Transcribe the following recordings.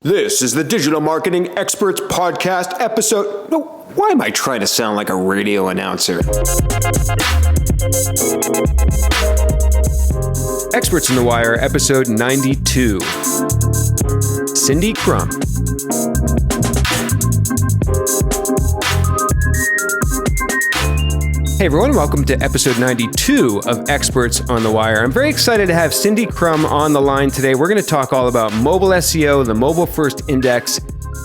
This is the Digital Marketing Experts Podcast episode. No, why am I trying to sound like a radio announcer? Experts in the Wire, episode 92. Cindy Krum. Hey everyone, welcome to episode 92 of Experts on the Wire. I'm very excited to have Cindy Krum on the line today. We're going to talk all about mobile SEO, the mobile first index,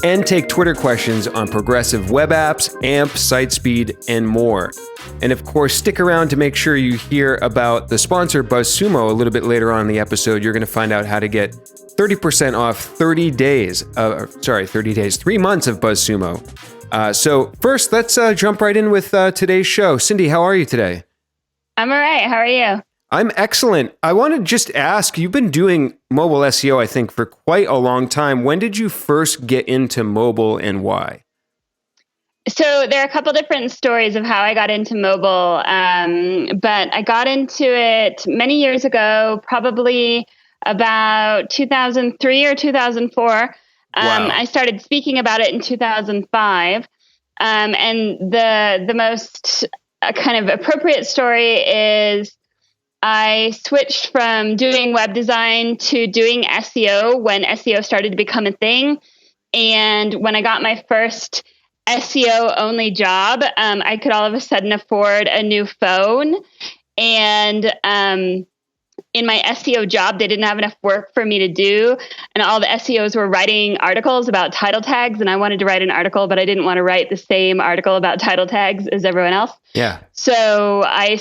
and take Twitter questions on progressive web apps, AMP, site speed, and more. And of course, stick around to make sure you hear about the sponsor, BuzzSumo, a little bit later on in the episode. You're going to find out how to get 30% off 3 months of BuzzSumo. So first, let's jump right in with today's show. Cindy, how are you today? I'm all right. How are you? I'm excellent. I want to just ask, you've been doing mobile SEO, I think, for quite a long time. When did you first get into mobile and why? So there are a couple different stories of how I got into mobile, but I got into it many years ago, probably about 2003 or 2004. Wow. I started speaking about it in 2005. And the most kind of appropriate story is I switched from doing web design to doing SEO when SEO started to become a thing. And when I got my first SEO only job, I could all of a sudden afford a new phone. And in my SEO job, they didn't have enough work for me to do. And all the SEOs were writing articles about title tags. And I wanted to write an article, but I didn't want to write the same article about title tags as everyone else. Yeah. So I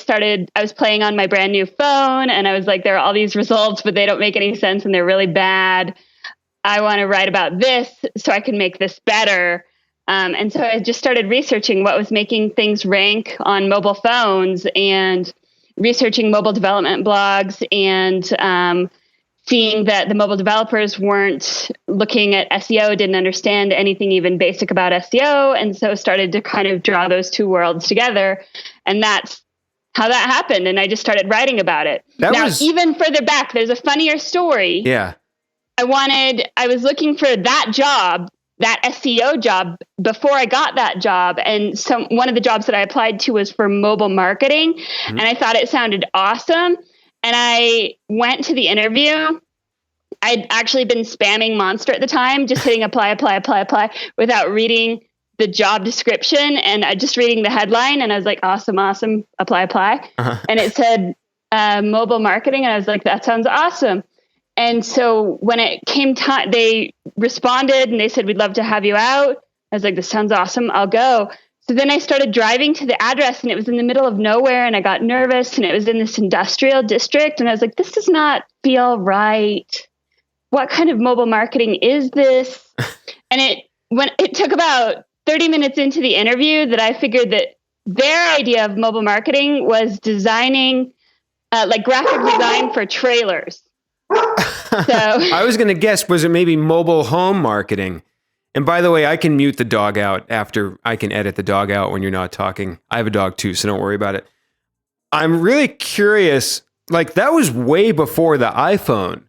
was playing on my brand new phone and I was like, there are all these results, but they don't make any sense and they're really bad. I want to write about this so I can make this better. And so I just started researching what was making things rank on mobile phones and researching mobile development blogs and seeing that the mobile developers weren't looking at SEO, didn't understand anything even basic about SEO. And so started to kind of draw those two worlds together. And that's how that happened. And I just started writing about it. Even further back, there's a funnier story. Yeah. I was looking for that job, that SEO job, before I got that job. And so one of the jobs that I applied to was for mobile marketing. Mm-hmm. And I thought it sounded awesome. And I went to the interview. I'd actually been spamming Monster at the time, just hitting apply without reading the job description. And just reading the headline. And I was like, awesome, apply. Uh-huh. And it said mobile marketing. And I was like, that sounds awesome. And so when it came time, they responded and they said, we'd love to have you out. I was like, this sounds awesome. I'll go. So then I started driving to the address and it was in the middle of nowhere and I got nervous and it was in this industrial district. And I was like, this does not feel right. What kind of mobile marketing is this? And it took about 30 minutes into the interview that I figured that their idea of mobile marketing was designing like graphic design for trailers. So I was going to guess, was it maybe mobile home marketing? And by the way, I can mute the dog out after I can edit the dog out when you're not talking. I have a dog too, so don't worry about it. I'm really curious, like that was way before the iPhone,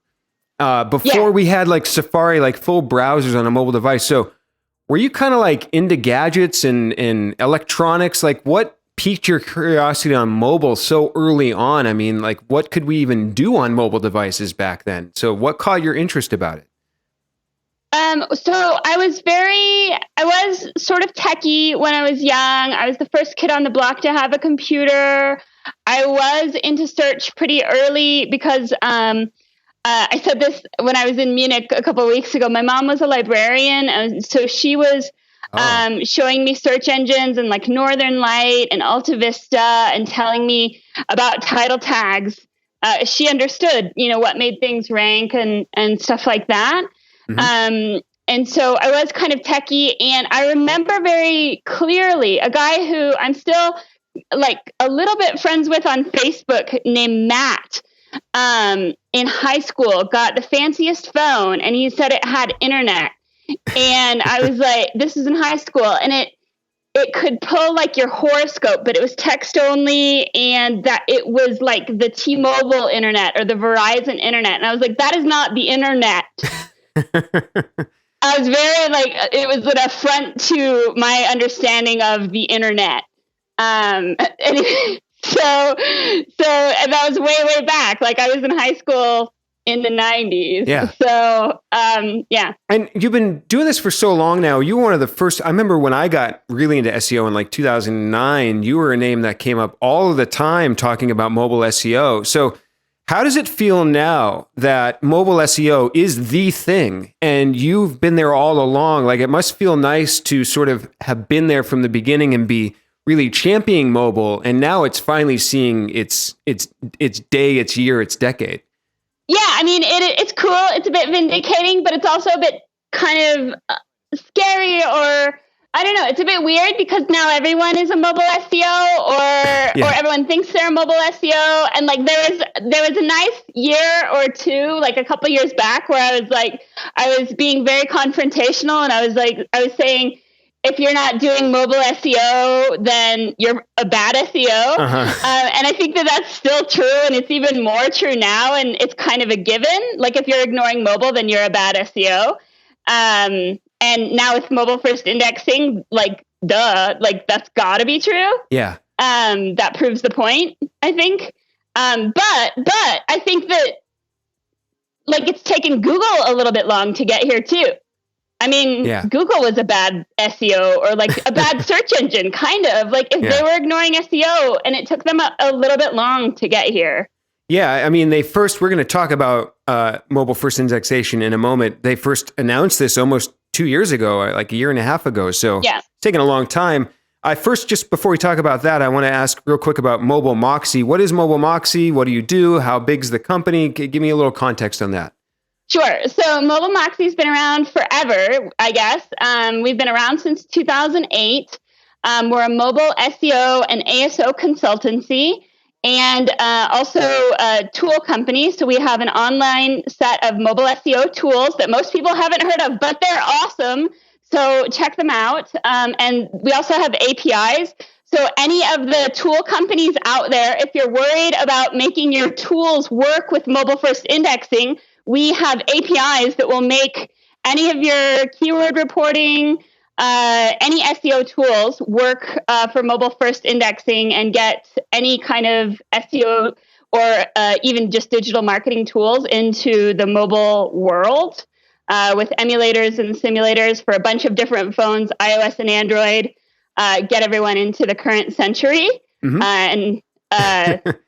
we had like Safari, like full browsers on a mobile device. So were you kind of like into gadgets and electronics? Like what piqued your curiosity on mobile so early on? I mean, like what could we even do on mobile devices back then? So what caught your interest about it? So I was sort of techie when I was young. I was the first kid on the block to have a computer. I was into search pretty early because, I said this when I was in Munich a couple of weeks ago. My mom was a librarian. And so she was showing me search engines and like Northern Light and Alta Vista and telling me about title tags. She understood, what made things rank and stuff like that. Mm-hmm. And so I was kind of techie, and I remember very clearly a guy who I'm still like a little bit friends with on Facebook named Matt. In high school, got the fanciest phone, and he said it had internet. And I was like, this is in high school, and it could pull like your horoscope, but it was text only, and that it was like the T-Mobile internet or the Verizon internet. And I was like, that is not the internet. I was very like, it was an affront to my understanding of the internet. Anyway, and that was way back. Like I was in high school in the 90s. Yeah. So, yeah. And you've been doing this for so long now. You were one of the first. I remember when I got really into SEO in like 2009, you were a name that came up all of the time talking about mobile SEO. So how does it feel now that mobile SEO is the thing and you've been there all along? Like it must feel nice to sort of have been there from the beginning and be really championing mobile. And now it's finally seeing its day, its year, its decade. Yeah, I mean, it's cool. It's a bit vindicating, but it's also a bit kind of scary, or I don't know. It's a bit weird because now everyone is a mobile SEO, or everyone thinks they're a mobile SEO. And like there was a nice year or two, like a couple years back, where I was being very confrontational, and I was saying, if you're not doing mobile SEO, then you're a bad SEO. And I think that that's still true. And it's even more true now. And it's kind of a given. Like if you're ignoring mobile, then you're a bad SEO. And now with mobile first indexing, like, duh, like that's gotta be true. Yeah. That proves the point, I think. But I think that like it's taken Google a little bit long to get here too. I mean, Google was a bad SEO or like a bad search engine, kind of like if they were ignoring SEO, and it took them a little bit long to get here. Yeah. I mean, we're going to talk about mobile first indexation in a moment. They first announced this almost 2 years ago, like a year and a half ago. So it's taken a long time. Just before we talk about that, I want to ask real quick about Mobile Moxie. What is Mobile Moxie? What do you do? How big's the company? Give me a little context on that. Sure. So Mobile Moxie's been around forever, I guess. We've been around since 2008. We're a mobile SEO and ASO consultancy, and also a tool company. So we have an online set of mobile SEO tools that most people haven't heard of, but they're awesome. So check them out. And we also have APIs. So any of the tool companies out there, if you're worried about making your tools work with mobile first indexing, we have APIs that will make any of your keyword reporting, any SEO tools work for mobile first indexing and get any kind of SEO or even just digital marketing tools into the mobile world with emulators and simulators for a bunch of different phones, iOS and Android, get everyone into the current century and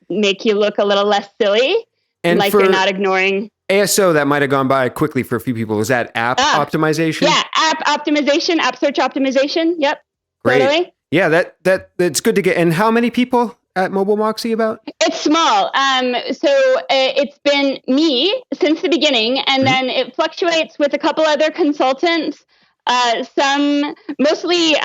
make you look a little less silly and like you're not ignoring. ASO, that might have gone by quickly for a few people. Is that app optimization? Yeah, app optimization, app search optimization. Yep. Great. Totally. Yeah, that's good to get. And how many people at Mobile Moxie about? It's small. So it's been me since the beginning, and then it fluctuates with a couple other consultants, some mostly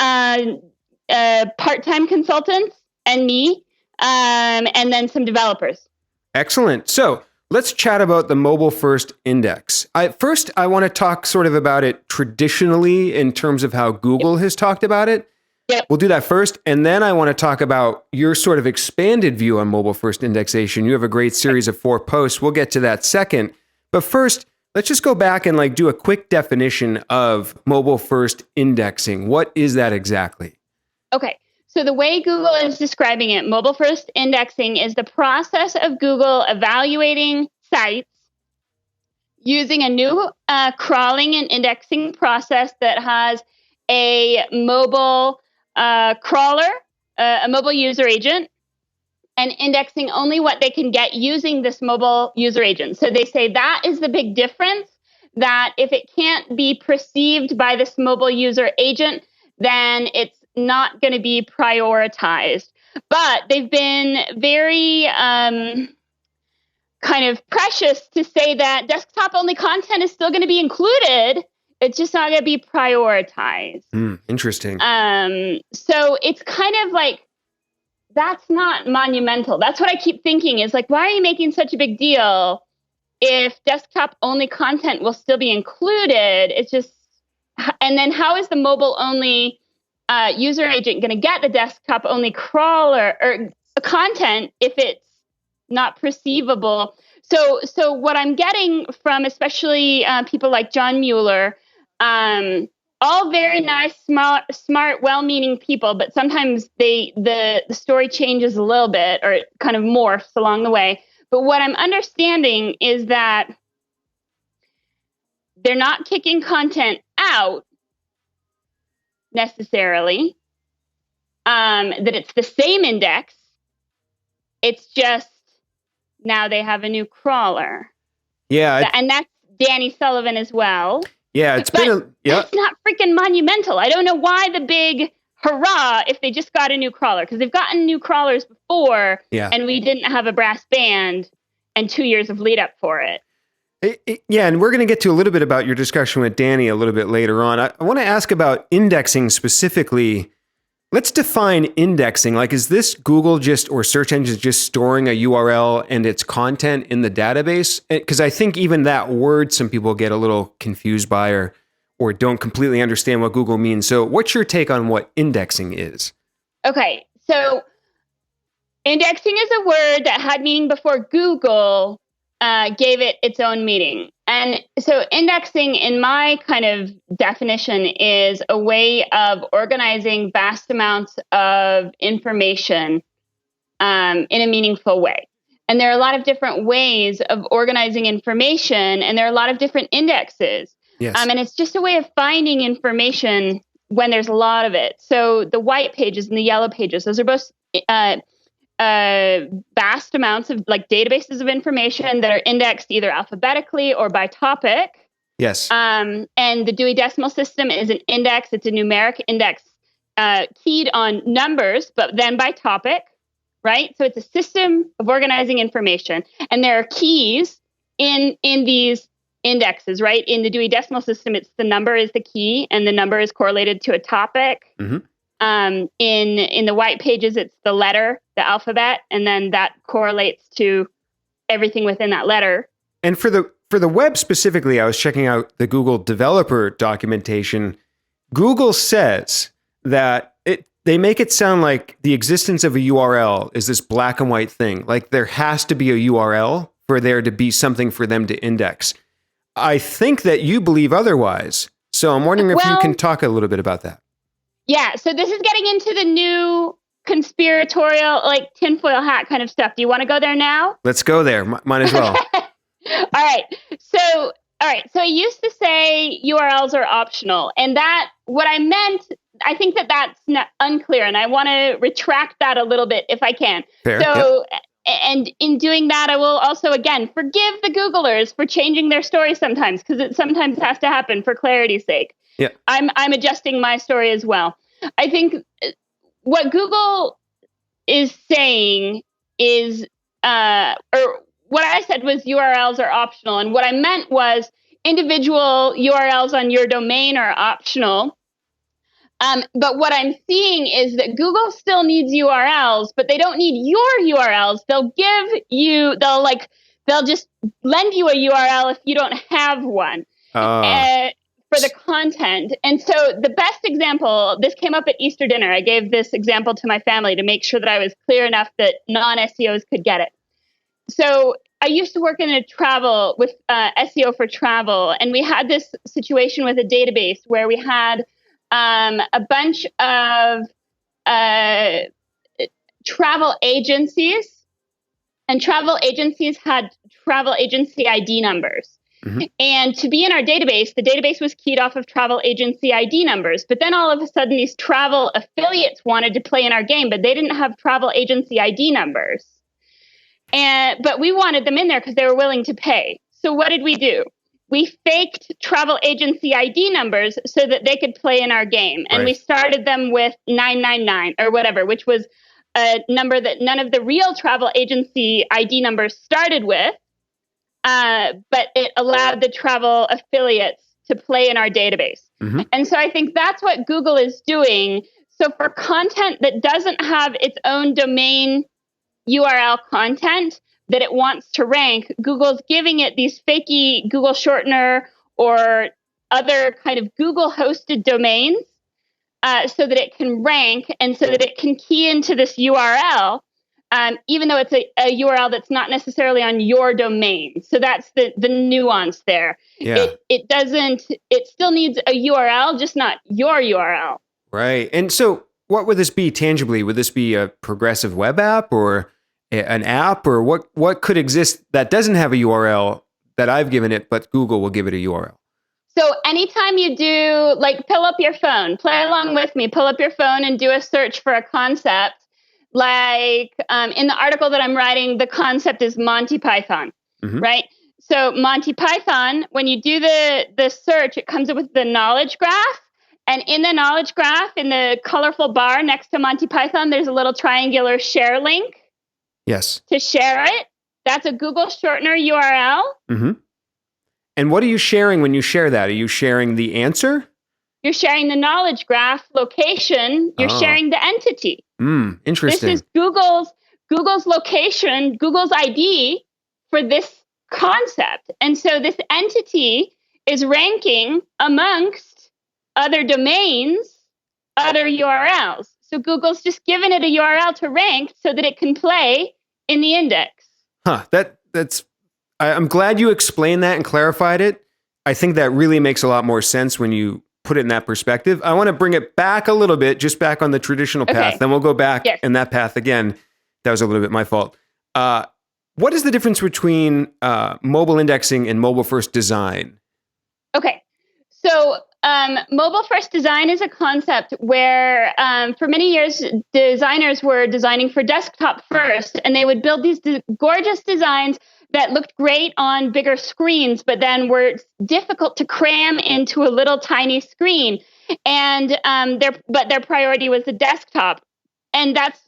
part-time consultants and me, and then some developers. Excellent. So let's chat about the mobile first index. First, I want to talk sort of about it traditionally in terms of how Google has talked about it. Yep. We'll do that first. And then I want to talk about your sort of expanded view on mobile first indexation. You have a great series of 4 posts. We'll get to that second. But first, let's just go back and like do a quick definition of mobile first indexing. What is that exactly? Okay. So the way Google is describing it, mobile first indexing is the process of Google evaluating sites using a new crawling and indexing process that has a mobile crawler, a mobile user agent, and indexing only what they can get using this mobile user agent. So they say that is the big difference, that if it can't be perceived by this mobile user agent, then it's not going to be prioritized. But they've been very kind of precious to say that desktop only content is still going to be included. It's just not going to be prioritized. Interesting. So it's kind of like, that's not monumental. That's what I keep thinking is like, why are you making such a big deal if desktop only content will still be included? It's just, and then how is the mobile only user agent going to get the desktop only crawler or content if it's not perceivable? So what I'm getting from especially people like John Mueller All very nice, smart, well-meaning people, but sometimes the story changes a little bit, or it kind of morphs along the way. But what I'm understanding is that they're not kicking content out necessarily, that it's the same index. It's just now they have a new crawler. Yeah. And that's Danny Sullivan as well. Yeah, it's been It's not freaking monumental. I don't know why the big hurrah if they just got a new crawler, because they've gotten new crawlers before, and we didn't have a brass band and 2 years of lead up for it. Yeah, and we're going to get to a little bit about your discussion with Danny a little bit later on. I want to ask about indexing specifically. Let's define indexing. Like, is this Google or search engines just storing a URL and its content in the database? Because I think even that word, some people get a little confused by or don't completely understand what Google means. So what's your take on what indexing is? Okay, so indexing is a word that had meaning before Google gave it its own meaning. And so indexing, in my kind of definition, is a way of organizing vast amounts of information in a meaningful way. And there are a lot of different ways of organizing information, and there are a lot of different indexes. Yes. And it's just a way of finding information when there's a lot of it. So the white pages and the yellow pages, those are both vast amounts of like databases of information that are indexed either alphabetically or by topic. Yes. And the Dewey Decimal System is an index. It's a numeric index keyed on numbers, but then by topic, right? So it's a system of organizing information. And there are keys in these indexes, right? In the Dewey Decimal System, it's the number is the key, and the number is correlated to a topic. Mm-hmm. In the white pages, it's the letter, the alphabet, and then that correlates to everything within that letter. And for the web specifically, I was checking out the Google developer documentation. Google says that they make it sound like the existence of a URL is this black and white thing. Like there has to be a URL for there to be something for them to index. I think that you believe otherwise. So I'm wondering if you can talk a little bit about that. Yeah, so this is getting into the new conspiratorial, like tinfoil hat kind of stuff. Do you want to go there now? Let's go there. Might as well. All right. So I used to say URLs are optional, and that what I meant, I think that's unclear, and I want to retract that a little bit if I can. Fair. So, yep. And in doing that, I will also, again, forgive the Googlers for changing their story sometimes, because it sometimes has to happen for clarity's sake. Yeah. I'm adjusting my story as well. I think what Google is saying is, or what I said was URLs are optional. And what I meant was individual URLs on your domain are optional. But what I'm seeing is that Google still needs URLs, but they don't need your URLs. They'll just lend you a URL if you don't have one. For the content. And so the best example, this came up at Easter dinner. I gave this example to my family to make sure that I was clear enough that non-SEOs could get it. So I used to work in with SEO for travel, and we had this situation with a database where we had a bunch of travel agencies, and travel agencies had travel agency ID numbers. Mm-hmm. And to be in our database, the database was keyed off of travel agency ID numbers. But then all of a sudden, these travel affiliates wanted to play in our game, but they didn't have travel agency ID numbers. But we wanted them in there because they were willing to pay. So what did we do? We faked travel agency ID numbers so that they could play in our game. And we started them with 999 or whatever, which was a number that none of the real travel agency ID numbers started with. But it allowed the travel affiliates to play in our database. Mm-hmm. And so I think that's what Google is doing. So for content that doesn't have its own domain URL content that it wants to rank, Google's giving it these fakey Google shortener or other kind of Google hosted domains so that it can rank and so that it can key into this URL. even though it's a URL that's not necessarily on your domain. So that's the nuance there. Yeah. It still needs a URL, just not your URL. Right. And so what would this be tangibly? Would this be a progressive web app or an app, or what could exist that doesn't have a URL that I've given it, but Google will give it a URL? So anytime you do, like, pull up your phone, play along with me, pull up your phone and do a search for a concept. Like in the article that I'm writing, the concept is Monty Python, right? So Monty Python, when you do the search, it comes up with the knowledge graph. And in the knowledge graph, in the colorful bar next to Monty Python, there's a little triangular share link. Yes. To share it. That's a Google shortener URL. Mm-hmm. And what are you sharing when you share that? Are you sharing the answer? You're sharing the knowledge graph location. You're sharing the entity. Interesting. This is Google's location, Google's ID for this concept. And so this entity is ranking amongst other domains, other URLs. So Google's just given it a URL to rank so that it can play in the index. Huh. I'm glad you explained that and clarified it. I think that really makes a lot more sense when you put it in that perspective. I want to bring it back a little bit, just back on the traditional path. Then we'll go back in that path again. That was a little bit my fault. What is the difference between mobile indexing and mobile first design? Okay. So mobile first design is a concept where for many years, designers were designing for desktop first, and they would build these gorgeous designs that looked great on bigger screens, but then were difficult to cram into a little tiny screen. And their priority was the desktop, and that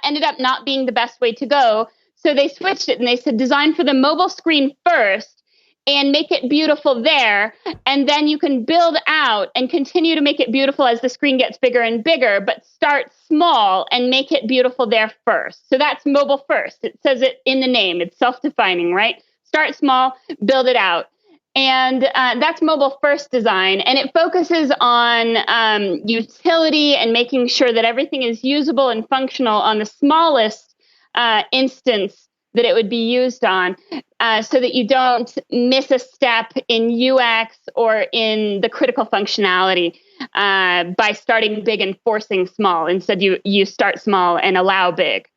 ended up not being the best way to go. So they switched it and they said, design for the mobile screen first and make it beautiful there. And then you can build out and continue to make it beautiful as the screen gets bigger and bigger, but start small and make it beautiful there first. So that's mobile first. It says it in the name. It's self-defining, right? Start small, build it out. And that's mobile first design. And it focuses on utility and making sure that everything is usable and functional on the smallest instance that it would be used on, so that you don't miss a step in UX or in the critical functionality by starting big and forcing small. Instead, you start small and allow big.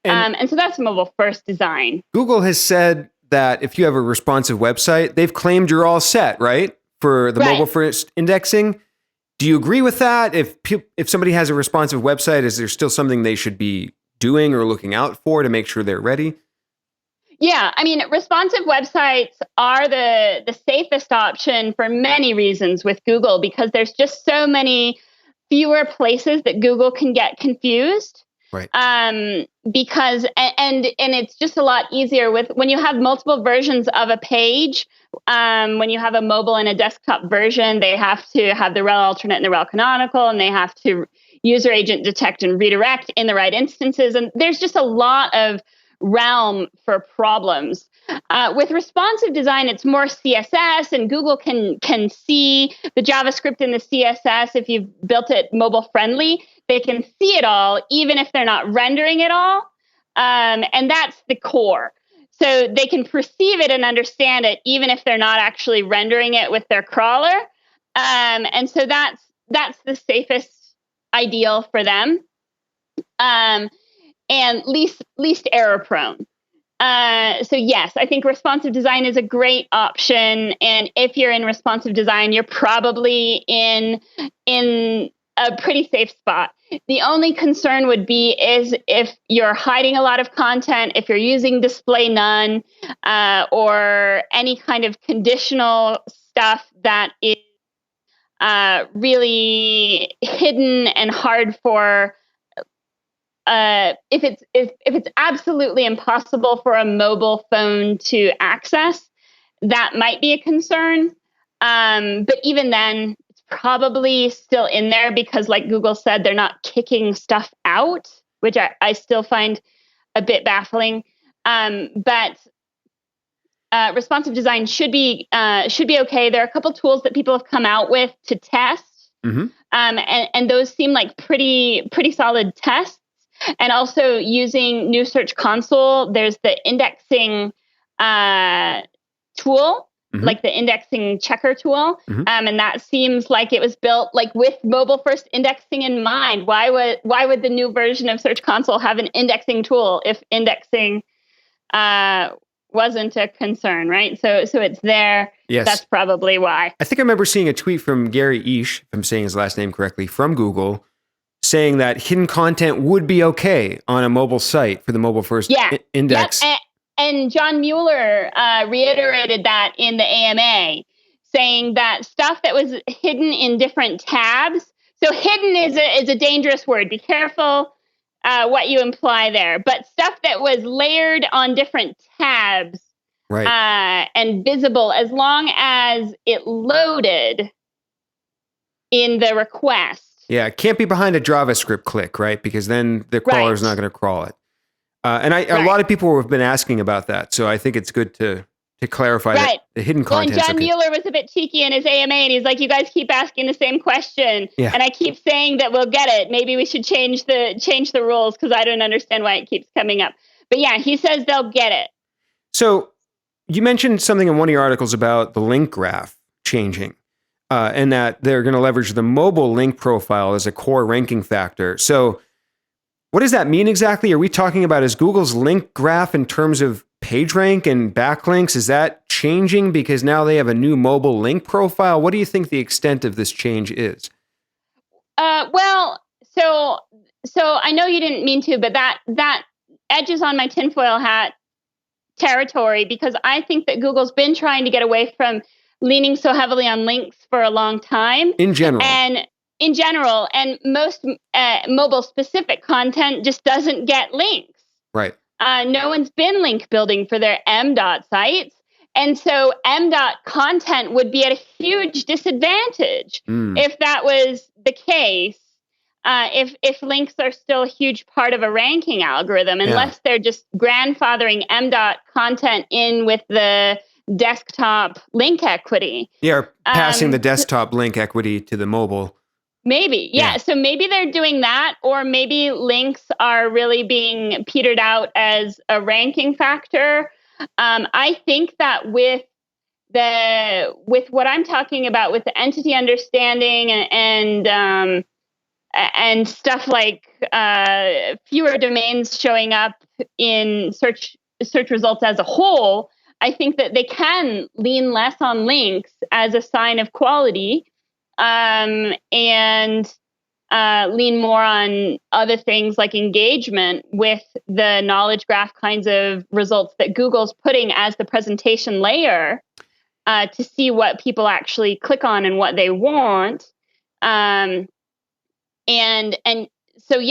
And so that's mobile first design. Google has said that if you have a responsive website, they've claimed you're all set, right? For the mobile first indexing. Do you agree with that? If somebody has a responsive website, is there still something they should be doing or looking out for to make sure they're ready? Yeah, I mean, responsive websites are the safest option for many reasons with Google, because there's just so many fewer places that Google can get confused. Right. Because and it's just a lot easier when you have multiple versions of a page. When you have a mobile and a desktop version, they have to have the rel alternate and the rel canonical, and they have to user agent detect and redirect in the right instances. And there's just a lot of realm for problems. With responsive design, it's more CSS, and Google can see the JavaScript and the CSS. If you've built it mobile friendly, they can see it all, even if they're not rendering it all. And that's the core. So they can perceive it and understand it, even if they're not actually rendering it with their crawler. And so that's the safest ideal for them. And least error prone. So yes, I think responsive design is a great option. And if you're in responsive design, you're probably in a pretty safe spot. The only concern would be is if you're hiding a lot of content, if you're using display none, or any kind of conditional stuff that is really hidden and hard for. If it's absolutely impossible for a mobile phone to access, that might be a concern. But even then, it's probably still in there because, like Google said, they're not kicking stuff out, which I still find a bit baffling. But responsive design should be okay. There are a couple tools that people have come out with to test, and those seem like pretty solid tests. And also using new Search Console, there's the indexing tool, like the indexing checker tool. And that seems like it was built like with mobile first indexing in mind. Why would the new version of Search Console have an indexing tool if indexing wasn't a concern, right? So it's there. Yes. That's probably why. I think I remember seeing a tweet from Gary Ish, if I'm saying his last name correctly, from Google, saying that hidden content would be okay on a mobile site for the mobile first index. Yep. And John Mueller reiterated that in the AMA, saying that stuff that was hidden in different tabs. So hidden is a dangerous word. Be careful what you imply there. But stuff that was layered on different tabs, right, and visible, as long as it loaded in the request. Yeah, it can't be behind a JavaScript click, right? Because then the crawler is not going to crawl it. A lot of people have been asking about that, so I think it's good to clarify that the hidden content. And John Mueller was a bit cheeky in his AMA, and he's like, "You guys keep asking the same question, and I keep saying that we'll get it. Maybe we should change the rules because I don't understand why it keeps coming up." But yeah, he says they'll get it. So you mentioned something in one of your articles about the link graph changing, and that they're going to leverage the mobile link profile as a core ranking factor. So what does that mean exactly? Are we talking about, is Google's link graph in terms of PageRank and backlinks, is that changing because now they have a new mobile link profile? What do you think the extent of this change is? Well, so I know you didn't mean to, but that edges on my tinfoil hat territory, because I think that Google's been trying to get away from leaning so heavily on links for a long time. In general, and most mobile specific content just doesn't get links. Right. No one's been link building for their M.dot sites. And so M.dot content would be at a huge disadvantage if that was the case. If links are still a huge part of a ranking algorithm, unless they're just grandfathering M.dot content in with the desktop link equity. Yeah, passing the desktop link equity to the mobile. Maybe, yeah. So maybe they're doing that, or maybe links are really being petered out as a ranking factor. I think that with what I'm talking about, with the entity understanding and stuff like fewer domains showing up in search results as a whole, I think that they can lean less on links as a sign of quality. And lean more on other things like engagement with the knowledge graph kinds of results that Google's putting as the presentation layer to see what people actually click on and what they want. And so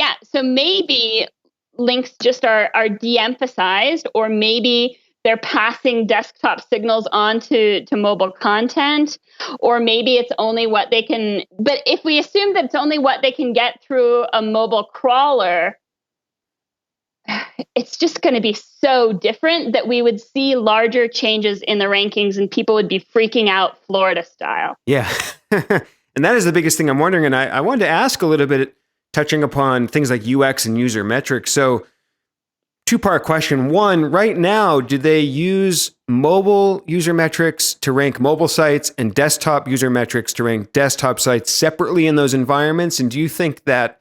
maybe links just are de-emphasized, or maybe they're passing desktop signals onto mobile content, or maybe it's only what they can. But if we assume that it's only what they can get through a mobile crawler, it's just going to be so different that we would see larger changes in the rankings and people would be freaking out Florida style. Yeah. And that is the biggest thing I'm wondering. And I wanted to ask a little bit, touching upon things like UX and user metrics. So, two-part question. One, right now, do they use mobile user metrics to rank mobile sites and desktop user metrics to rank desktop sites separately in those environments? And do you think that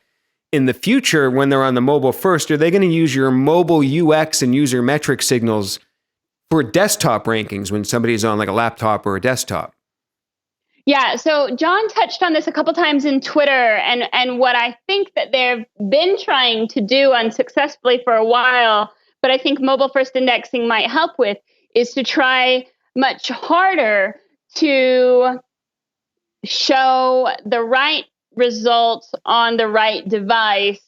in the future, when they're on the mobile first, are they going to use your mobile UX and user metric signals for desktop rankings when somebody's on like a laptop or a desktop? Yeah, so John touched on this a couple times in Twitter, and what I think that they've been trying to do unsuccessfully for a while, but I think mobile first indexing might help with, is to try much harder to show the right results on the right device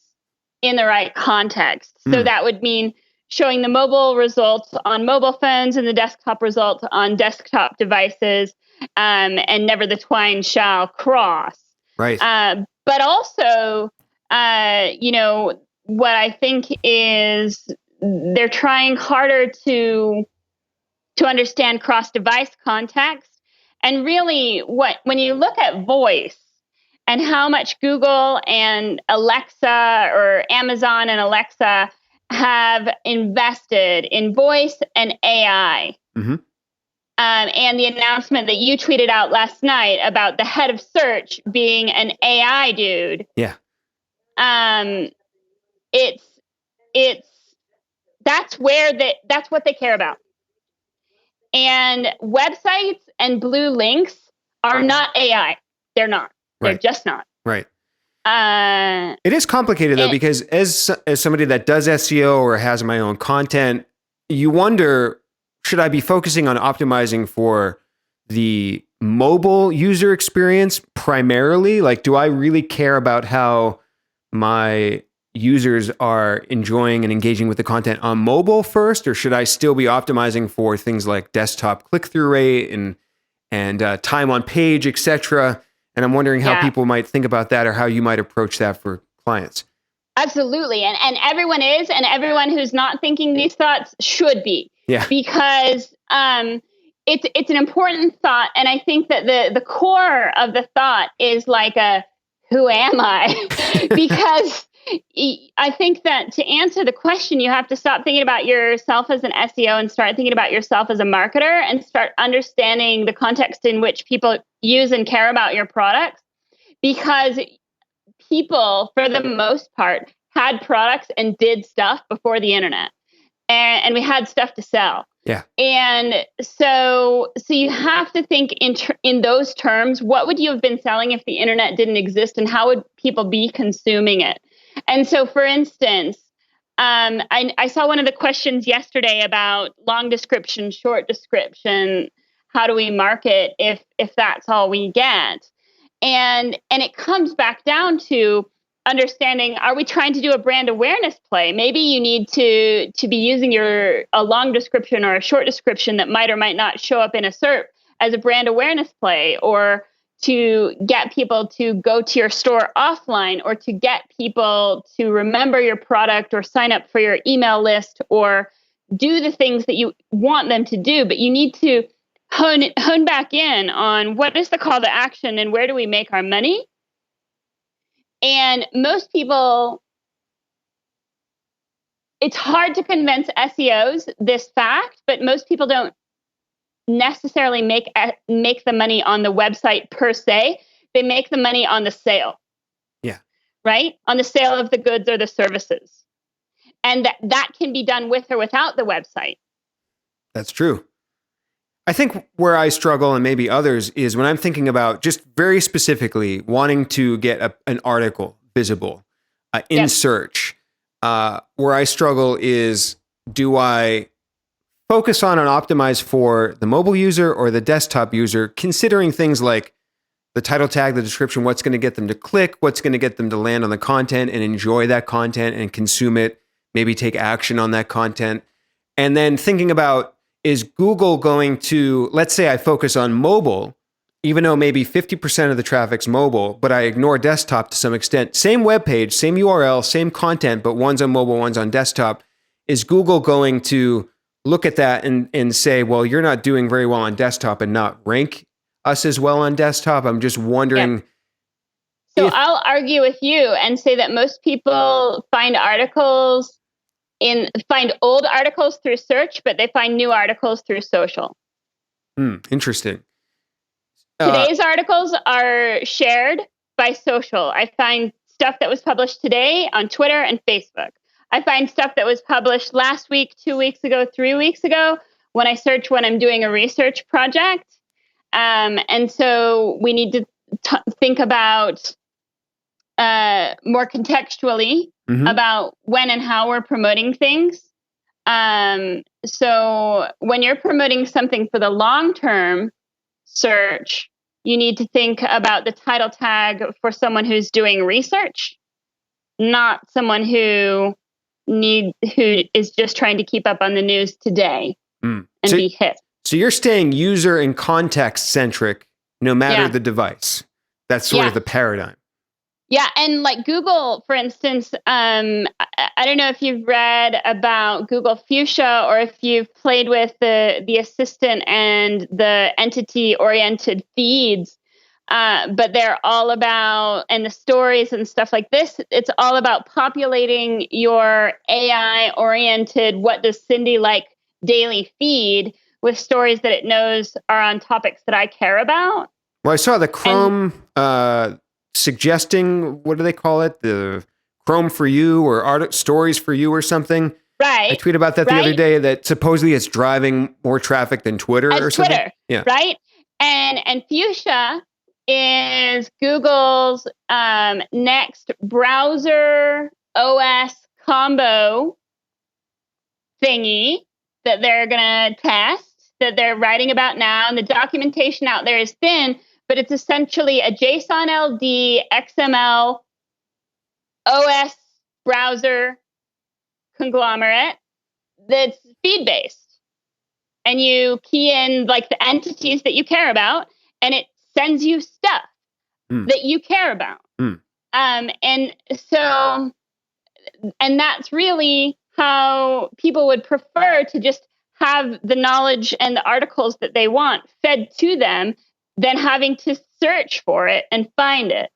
in the right context. So that would mean showing the mobile results on mobile phones and the desktop results on desktop devices. And never the twine shall cross. Right. But also, what I think is they're trying harder to understand cross-device context. And really, when you look at voice and how much Google and Alexa or Amazon and Alexa have invested in voice and AI. Mm-hmm. And the announcement that you tweeted out last night about the head of search being an AI dude. Yeah. It's that's what they care about. And websites and blue links are not AI. They're not. They're Right. just not. Right. It is complicated though, because as somebody that does SEO or has my own content, you wonder, should I be focusing on optimizing for the mobile user experience primarily? Like, do I really care about how my users are enjoying and engaging with the content on mobile first, or should I still be optimizing for things like desktop click-through rate and time on page, etc.? And I'm wondering how people might think about that, or how you might approach that for clients. Absolutely. And everyone is, and everyone who's not thinking these thoughts should be. Yeah. Because it's an important thought. And I think that the core of the thought is like who am I? Because I think that to answer the question, you have to stop thinking about yourself as an SEO and start thinking about yourself as a marketer, and start understanding the context in which people use and care about your products. Because people, for the most part, had products and did stuff before the internet, and we had stuff to sell. Yeah. And so you have to think in those terms. What would you have been selling if the internet didn't exist, and how would people be consuming it? And so, for instance, I saw one of the questions yesterday about long description, short description. How do we market if that's all we get? And it comes back down to understanding, are we trying to do a brand awareness play? Maybe you need to be using a long description or a short description that might or might not show up in a SERP as a brand awareness play, or to get people to go to your store offline, or to get people to remember your product or sign up for your email list, or do the things that you want them to do. But you need to hone back in on what is the call to action and where do we make our money. And most people, it's hard to convince SEOs this fact, but most people don't necessarily make the money on the website per se. They make the money on the sale. Yeah. Right? On the sale of the goods or the services. And that can be done with or without the website. That's true. I think where I struggle, and maybe others, is when I'm thinking about just very specifically wanting to get an article visible in search. Where I struggle is, do I focus on and optimize for the mobile user or the desktop user, considering things like the title tag, the description, what's going to get them to click, what's going to get them to land on the content and enjoy that content and consume it, maybe take action on that content. And then thinking about, is Google going to, let's say I focus on mobile, even though maybe 50% of the traffic's mobile, but I ignore desktop to some extent. Same web page, same URL, same content, but one's on mobile, one's on desktop. Is Google going to look at that and say, well, you're not doing very well on desktop, and not rank us as well on desktop? I'm just wondering. So I'll argue with you and say that most people find old articles through search, but they find new articles through social. Interesting. Today's articles are shared by social. I find stuff that was published today on Twitter and Facebook. I find stuff that was published last week, 2 weeks ago, 3 weeks ago, when I search when I'm doing a research project. And so we need to think about more contextually about when and how we're promoting things. So when you're promoting something for the long-term search, you need to think about the title tag for someone who's doing research, not someone who is just trying to keep up on the news today and be hip. So you're staying user and context centric no matter the device. That's sort of the paradigm. Yeah. And like Google, for instance, I don't know if you've read about Google Fuchsia, or if you've played with the assistant and the entity oriented feeds. But they're all about, and the stories and stuff like this, it's all about populating your AI-oriented, what does Cindy like daily feed with stories that it knows are on topics that I care about. Well, I saw the Krum suggesting, what do they call it? The Krum for you or stories for you or something. Right. I tweeted about that the other day, that supposedly it's driving more traffic than Twitter or something. Twitter, yeah. Right? And Fuchsia is Google's next browser OS combo thingy that they're going to test, that they're writing about now. And the documentation out there is thin, but it's essentially a JSON LD XML OS browser conglomerate that's feed-based. And you key in like the entities that you care about, and it sends you stuff that you care about. And that's really how people would prefer to just have the knowledge and the articles that they want fed to them than having to search for it and find it.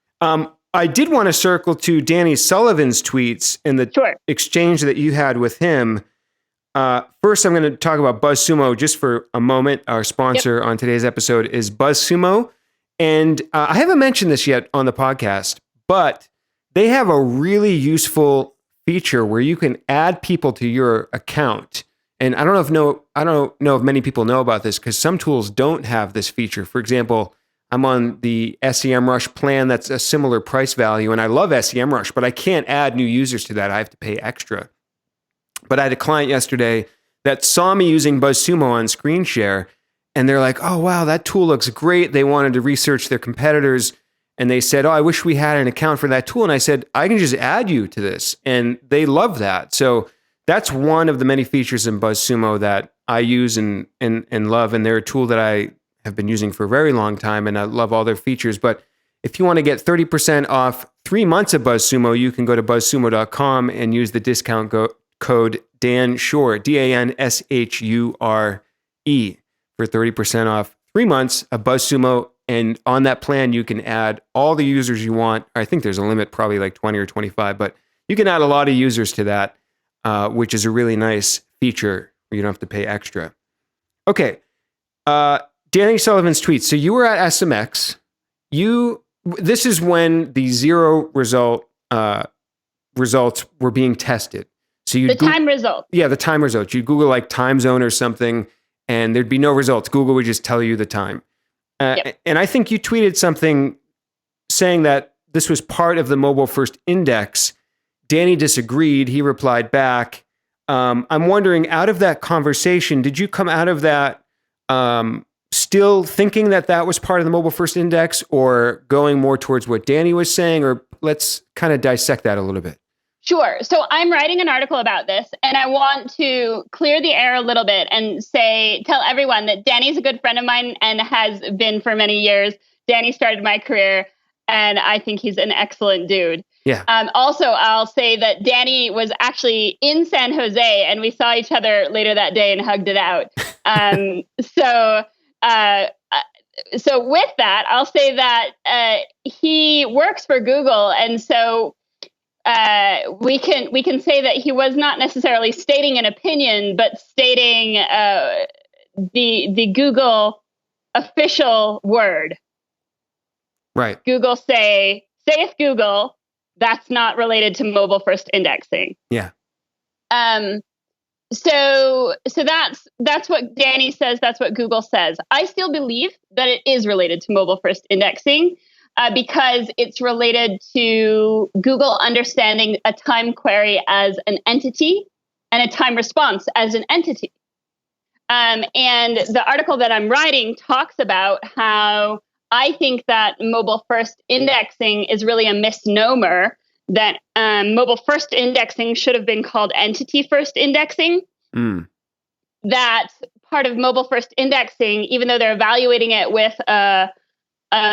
I did want to circle to Danny Sullivan's tweets and the exchange that you had with him. First, I'm going to talk about BuzzSumo just for a moment. Our sponsor on today's episode is BuzzSumo. And I haven't mentioned this yet on the podcast, but they have a really useful feature where you can add people to your account. And I don't know if many people know about this, because some tools don't have this feature. For example, I'm on the SEMrush plan that's a similar price value, and I love SEMrush, but I can't add new users to that. I have to pay extra. But I had a client yesterday that saw me using BuzzSumo on screen share, and they're like, oh, wow, that tool looks great. They wanted to research their competitors, and they said, oh, I wish we had an account for that tool. And I said, I can just add you to this. And they love that. So that's one of the many features in BuzzSumo that I use and love. And they're a tool that I have been using for a very long time, and I love all their features. But if you want to get 30% off 3 months of BuzzSumo, you can go to buzzsumo.com and use the discount code Dan Shore, DANSHURE, for 30% off 3 months of BuzzSumo. And on that plan, you can add all the users you want. I think there's a limit, probably like 20 or 25, but you can add a lot of users to that, which is a really nice feature where you don't have to pay extra. Okay. Danny Sullivan's tweets. So you were at SMX. This is when the zero results were being tested. So you time results. Yeah, the time results. You Google like time zone or something, and there'd be no results. Google would just tell you the time. And I think you tweeted something saying that this was part of the mobile first index. Danny disagreed. He replied back. I'm wondering, out of that conversation, did you come out of that still thinking that that was part of the mobile first index, or going more towards what Danny was saying? Or let's kind of dissect that a little bit. Sure. So I'm writing an article about this, and I want to clear the air a little bit and tell everyone that Danny's a good friend of mine and has been for many years. Danny started my career, and I think he's an excellent dude. Yeah. Also, I'll say that Danny was actually in San Jose, and we saw each other later that day and hugged it out. So with that, I'll say that he works for Google, and so we can say that he was not necessarily stating an opinion, but stating the Google official word. Right. Google saith Google. That's not related to mobile first indexing. Yeah. So that's what Danny says. That's what Google says. I still believe that it is related to mobile first indexing because it's related to Google understanding a time query as an entity and a time response as an entity. And the article that I'm writing talks about how I think that mobile first indexing is really a misnomer, that mobile first indexing should have been called entity first indexing. That part of mobile first indexing, even though they're evaluating it with a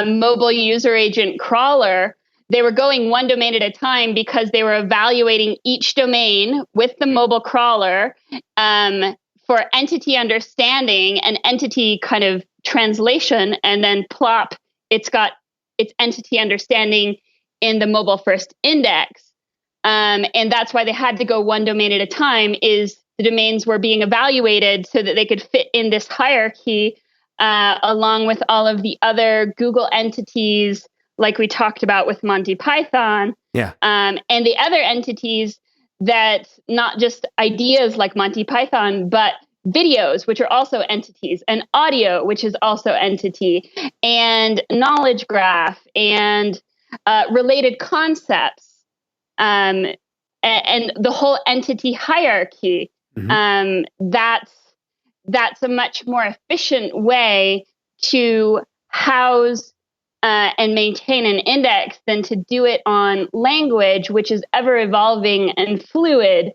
mobile user agent crawler, they were going one domain at a time because they were evaluating each domain with the mobile crawler for entity understanding and entity kind of translation, and then plop, it's got its entity understanding in the mobile first index. And that's why they had to go one domain at a time, is the domains were being evaluated so that they could fit in this hierarchy along with all of the other Google entities, like we talked about with Monty Python. Yeah. And the other entities that not just ideas like Monty Python, but videos, which are also entities, and audio, which is also entity, and knowledge graph, and related concepts, and the whole entity hierarchy. That's a much more efficient way to house and maintain an index than to do it on language, which is ever evolving and fluid,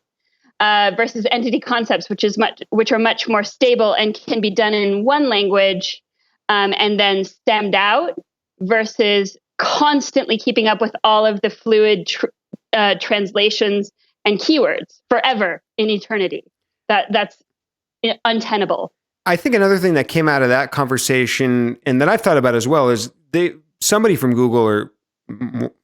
versus entity concepts, which are much more stable and can be done in one language and then stemmed out, versus constantly keeping up with all of the fluid translations and keywords forever in eternity. That's untenable. I think another thing that came out of that conversation, and that I've thought about as well, is somebody from Google, or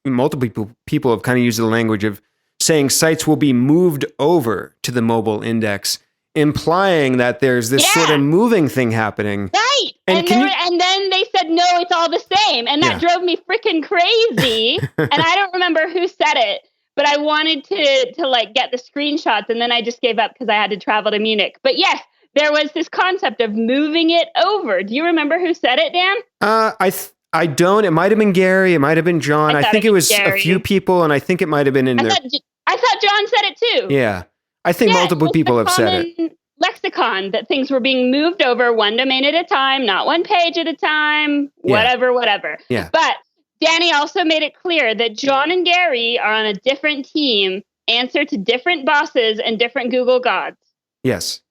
multiple people have kind of used the language of saying sites will be moved over to the mobile index, implying that there's this sort of moving thing happening. Right. And then they said, no, it's all the same. And that drove me freaking crazy. And I don't remember who said it, but I wanted to like get the screenshots, and then I just gave up because I had to travel to Munich. But yes, there was this concept of moving it over. Do you remember who said it, Dan? I don't. It might have been Gary. It might have been John. I think it was Gary. A few people, and I think it might have been in there. I thought John said it too. Yeah. I think multiple people have said it. Lexicon, that things were being moved over one domain at a time, not one page at a time, whatever. Yeah. But Danny also made it clear that John and Gary are on a different team, answer to different bosses and different Google gods. Yes.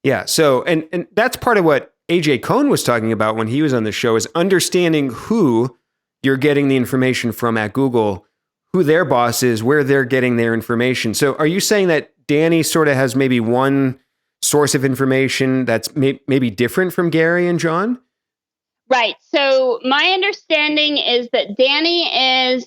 Yeah. So, and that's part of what AJ Cohn was talking about when he was on the show, is understanding who you're getting the information from at Google, who their boss is, where they're getting their information. So are you saying that Danny sort of has maybe one source of information that's maybe different from Gary and John? Right. So my understanding is that Danny is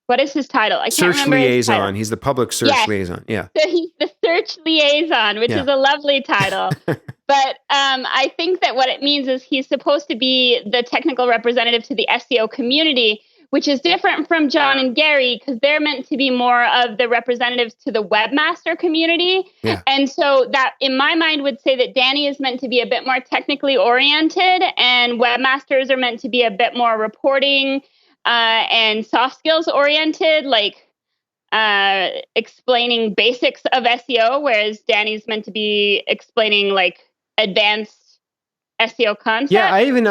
what is his title? I can't remember his title. Liaison. He's the public search liaison. Yeah. So he's the search liaison, which is a lovely title. But I think that what it means is he's supposed to be the technical representative to the SEO community, which is different from John and Gary, because they're meant to be more of the representatives to the webmaster community. Yeah. And so that, in my mind, would say that Danny is meant to be a bit more technically oriented, and webmasters are meant to be a bit more reporting and soft skills oriented, like explaining basics of SEO, whereas Danny's meant to be explaining like advanced SEO concepts. Yeah, I even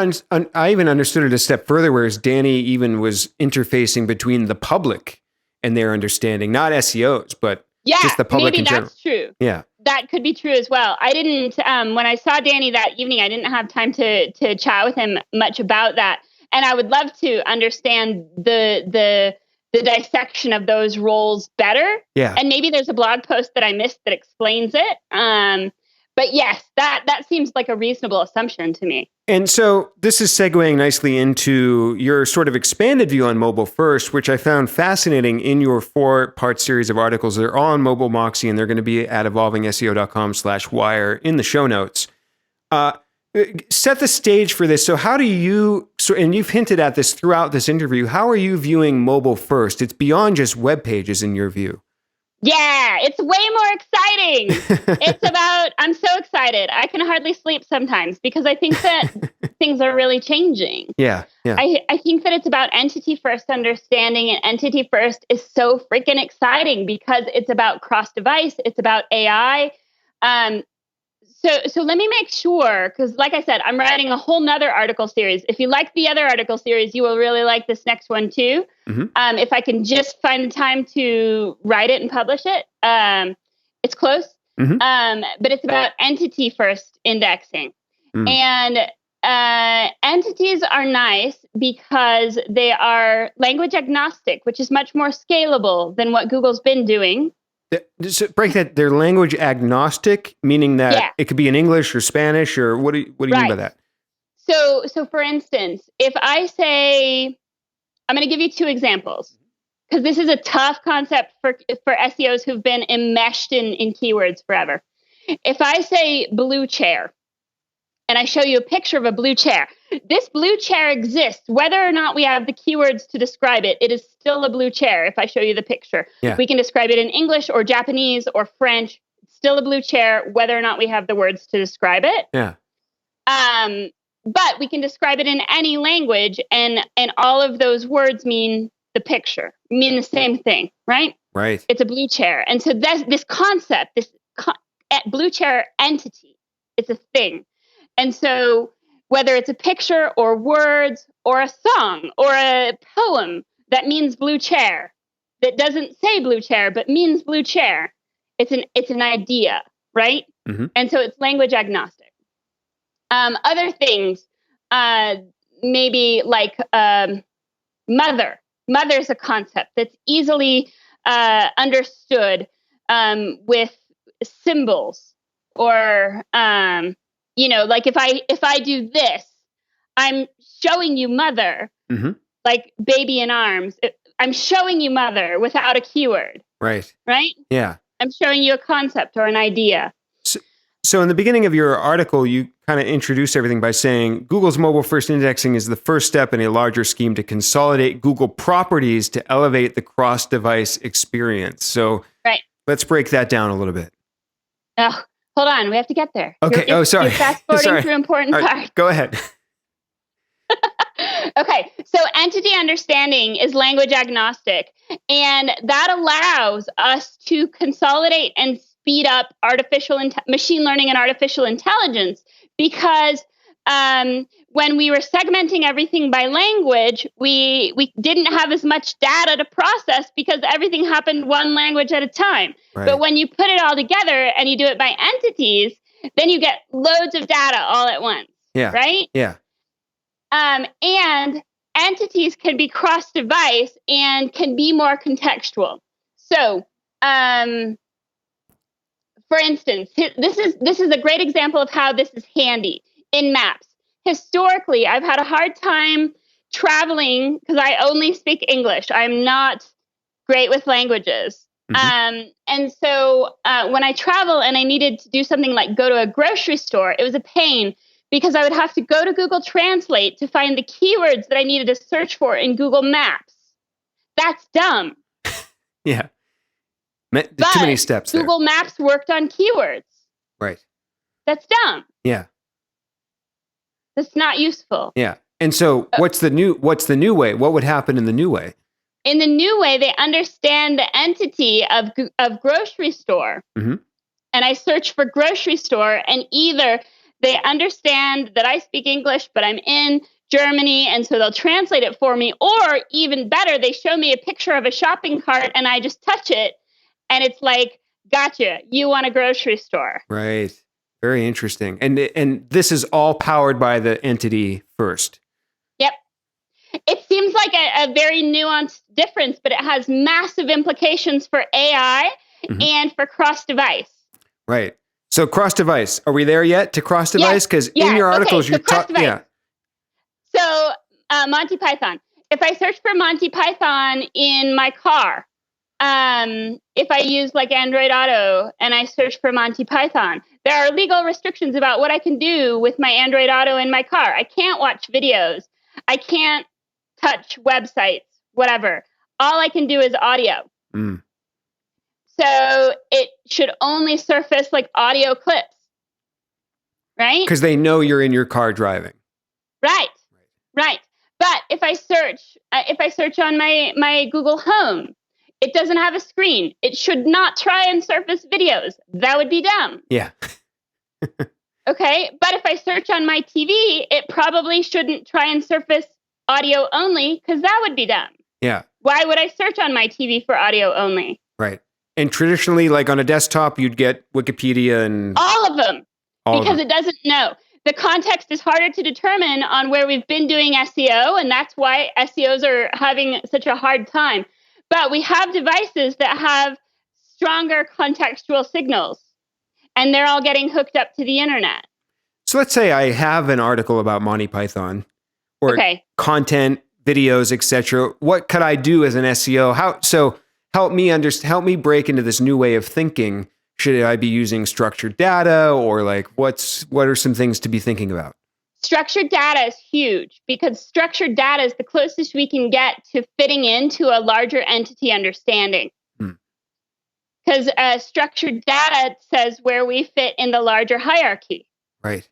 understood it a step further, whereas Danny even was interfacing between the public and their understanding, not SEOs, but just the public in general. Maybe that's true. Yeah. That could be true as well. I didn't, when I saw Danny that evening, I didn't have time to chat with him much about that. And I would love to understand the dissection of those roles better. Yeah. And maybe there's a blog post that I missed that explains it. But yes, that seems like a reasonable assumption to me. And so this is segueing nicely into your sort of expanded view on mobile first, which I found fascinating in your 4-part series of articles. They're all on Mobile Moxie, and they're going to be at evolvingseo.com/wire in the show notes. Set the stage for this. So how do you, and you've hinted at this throughout this interview, how are you viewing mobile first? It's beyond just web pages in your view. Yeah, it's way more exciting. I'm so excited. I can hardly sleep sometimes because I think that things are really changing. Yeah. I think that it's about entity first understanding, and entity first is so freaking exciting because it's about cross device. It's about AI. So let me make sure, because like I said, I'm writing a whole nother article series. If you like the other article series, you will really like this next one too. Mm-hmm. If I can just find the time to write it and publish it, it's close. Mm-hmm. But it's about entity first indexing. Mm. And entities are nice because they are language agnostic, which is much more scalable than what Google's been doing. Just break that. They're language agnostic, meaning that it could be in English or Spanish, or what do you mean by that? So for instance, if I say, I'm going to give you two examples because this is a tough concept for SEOs who've been enmeshed in keywords forever. If I say blue chair and I show you a picture of a blue chair, this blue chair exists. Whether or not we have the keywords to describe it, it is still a blue chair if I show you the picture. Yeah. We can describe it in English or Japanese or French. It's still a blue chair, whether or not we have the words to describe it. Yeah. But we can describe it in any language, and all of those words mean the picture, mean the same thing, right? Right. It's a blue chair. And so this concept, blue chair entity, it's a thing. And so whether it's a picture or words or a song or a poem that means blue chair, that doesn't say blue chair, but means blue chair, it's an idea, right? Mm-hmm. And so it's language agnostic. Other things, maybe like mother. Mother is a concept that's easily understood with symbols, or like if I do this, I'm showing you mother, mm-hmm. like baby in arms. I'm showing you mother without a keyword. Right. Right? Yeah. I'm showing you a concept or an idea. So in the beginning of your article, you kind of introduced everything by saying Google's mobile first indexing is the first step in a larger scheme to consolidate Google properties to elevate the cross-device experience. So right. Let's break that down a little bit. Oh, hold on. We have to get there. Okay. Sorry. You're fast-forwarding through important parts. Go ahead. Okay. So entity understanding is language agnostic, and that allows us to consolidate and speed up machine learning and artificial intelligence, because when we were segmenting everything by language, we didn't have as much data to process because everything happened one language at a time. Right. But when you put it all together and you do it by entities, then you get loads of data all at once. Yeah. Right? Yeah. And entities can be cross-device and can be more contextual. So, for instance, this is a great example of how this is handy in maps. Historically, I've had a hard time traveling because I only speak English. I'm not great with languages. Mm-hmm. And so when I travel and I needed to do something like go to a grocery store, it was a pain because I would have to go to Google Translate to find the keywords that I needed to search for in Google Maps. That's dumb. Yeah. Too many steps there. Google Maps worked on keywords. Right. That's dumb. Yeah. That's not useful. Yeah. And so what's the new way? What would happen in the new way? In the new way, they understand the entity of grocery store. Mm-hmm. And I search for grocery store, and either they understand that I speak English, but I'm in Germany, and so they'll translate it for me. Or even better, they show me a picture of a shopping cart and I just touch it. And it's like, gotcha, you want a grocery store. Right. Very interesting. And this is all powered by the entity first. Yep. It seems like a very nuanced difference, but it has massive implications for AI mm-hmm. and for cross-device. Right. So cross-device, are we there yet to cross-device? Because in your articles, you're talking. Yeah. So Monty Python. If I search for Monty Python in my car, if I use like Android Auto and I search for Monty Python, there are legal restrictions about what I can do with my Android Auto in my car. I can't watch videos. I can't touch websites, whatever. All I can do is audio. Mm. So it should only surface like audio clips, right? Because they know you're in your car driving. Right. But if I search on my Google Home, it doesn't have a screen. It should not try and surface videos. That would be dumb. Yeah. Okay. But if I search on my TV, it probably shouldn't try and surface audio only, because that would be dumb. Yeah. Why would I search on my TV for audio only? Right. And traditionally, like on a desktop, you'd get Wikipedia and... All of them. Because it doesn't know. The context is harder to determine on where we've been doing SEO, and that's why SEOs are having such a hard time. But we have devices that have stronger contextual signals, and they're all getting hooked up to the internet. So let's say I have an article about Monty Python or content, videos, etc. What could I do as an SEO? Help me break into this new way of thinking. Should I be using structured data or like what are some things to be thinking about? Structured data is huge because structured data is the closest we can get to fitting into a larger entity understanding. Because structured data says where we fit in the larger hierarchy. Right.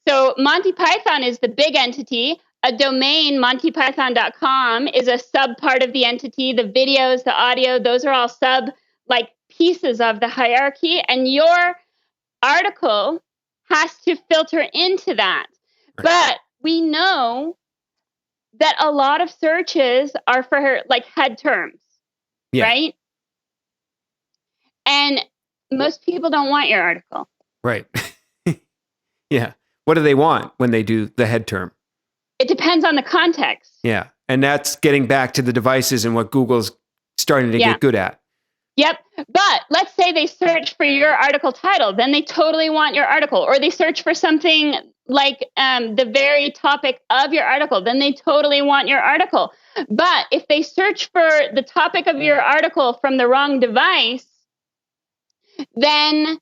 So Monty Python is the big entity. A domain, montypython.com, is a sub part of the entity. The videos, the audio, those are all sub like pieces of the hierarchy. And your article has to filter into that. Right. But we know that a lot of searches are for like head terms, right? And most people don't want your article. Right. Yeah. What do they want when they do the head term? It depends on the context. Yeah. And that's getting back to the devices and what Google's starting to get good at. Yep. But let's say they search for your article title, then they totally want your article. Or they search for something like the very topic of your article, then they totally want your article. But if they search for the topic of your article from the wrong device, then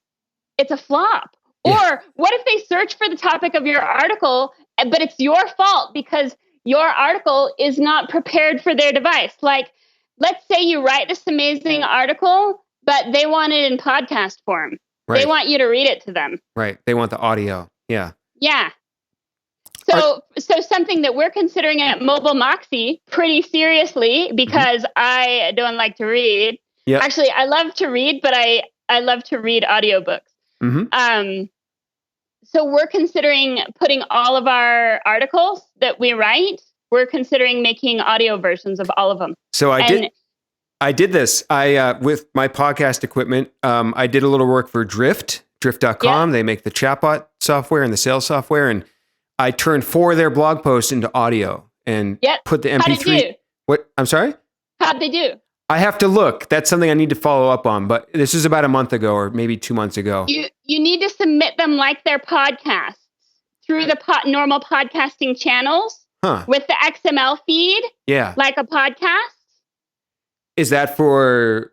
it's a flop. Yeah. Or what if they search for the topic of your article, but it's your fault because your article is not prepared for their device? Like, let's say you write this amazing article, but they want it in podcast form. Right. They want you to read it to them. Right. They want the audio. Yeah. Yeah. So something that we're considering at Mobile Moxie pretty seriously because I don't like to read. Yep. Actually, I love to read, but I love to read audiobooks. So we're considering putting all of our articles that we write, we're considering making audio versions of all of them. So I did this. With my podcast equipment, I did a little work for drift.com. Yep. They make the chatbot software and the sales software. And I turned 4 of their blog posts into audio and put the MP3. How'd it do? What? I'm sorry? How'd they do? I have to look. That's something I need to follow up on. But this is about a month ago or maybe 2 months ago. You need to submit them like their podcasts through the normal podcasting channels with the XML feed. Yeah. Like a podcast. Is that for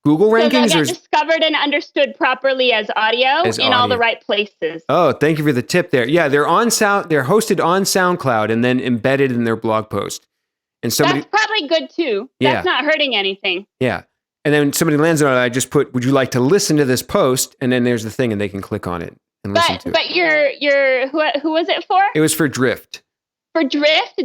Google rankings? So they'll get discovered and understood properly as audio in all the right places. Oh, thank you for the tip there. Yeah, they're hosted on SoundCloud and then embedded in their blog post. And that's probably good too. That's not hurting anything. Yeah. And then somebody lands on it, I just put, would you like to listen to this post? And then there's the thing and they can click on it and listen to it. But who was it for? It was for Drift. For Drift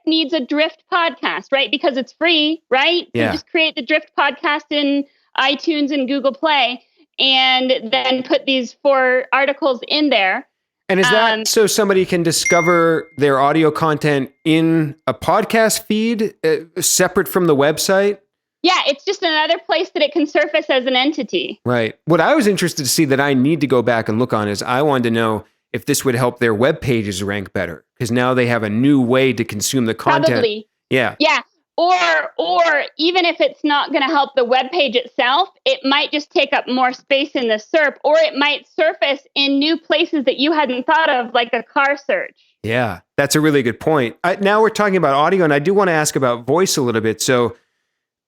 needs a Drift podcast, right? Because it's free, right? Yeah. So just create the Drift podcast in iTunes and Google Play and then put these 4 articles in there. And is that so somebody can discover their audio content in a podcast feed separate from the website? Yeah, it's just another place that it can surface as an entity. Right. What I was interested to see that I need to go back and look on is I wanted to know if this would help their web pages rank better because now they have a new way to consume the content. Probably. Yeah. Yeah. Or even if it's not going to help the web page itself, it might just take up more space in the SERP, or it might surface in new places that you hadn't thought of, like a car search. Yeah, that's a really good point. Now we're talking about audio, and I do want to ask about voice a little bit. So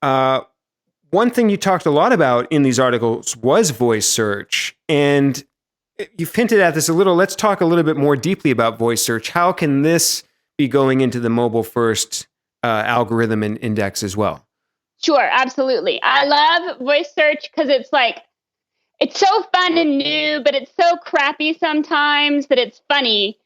one thing you talked a lot about in these articles was voice search, and you've hinted at this a little. Let's talk a little bit more deeply about voice search. How can this be going into the mobile first algorithm and index as well? Sure, absolutely. I love voice search because it's so fun and new, but it's so crappy sometimes that it's funny.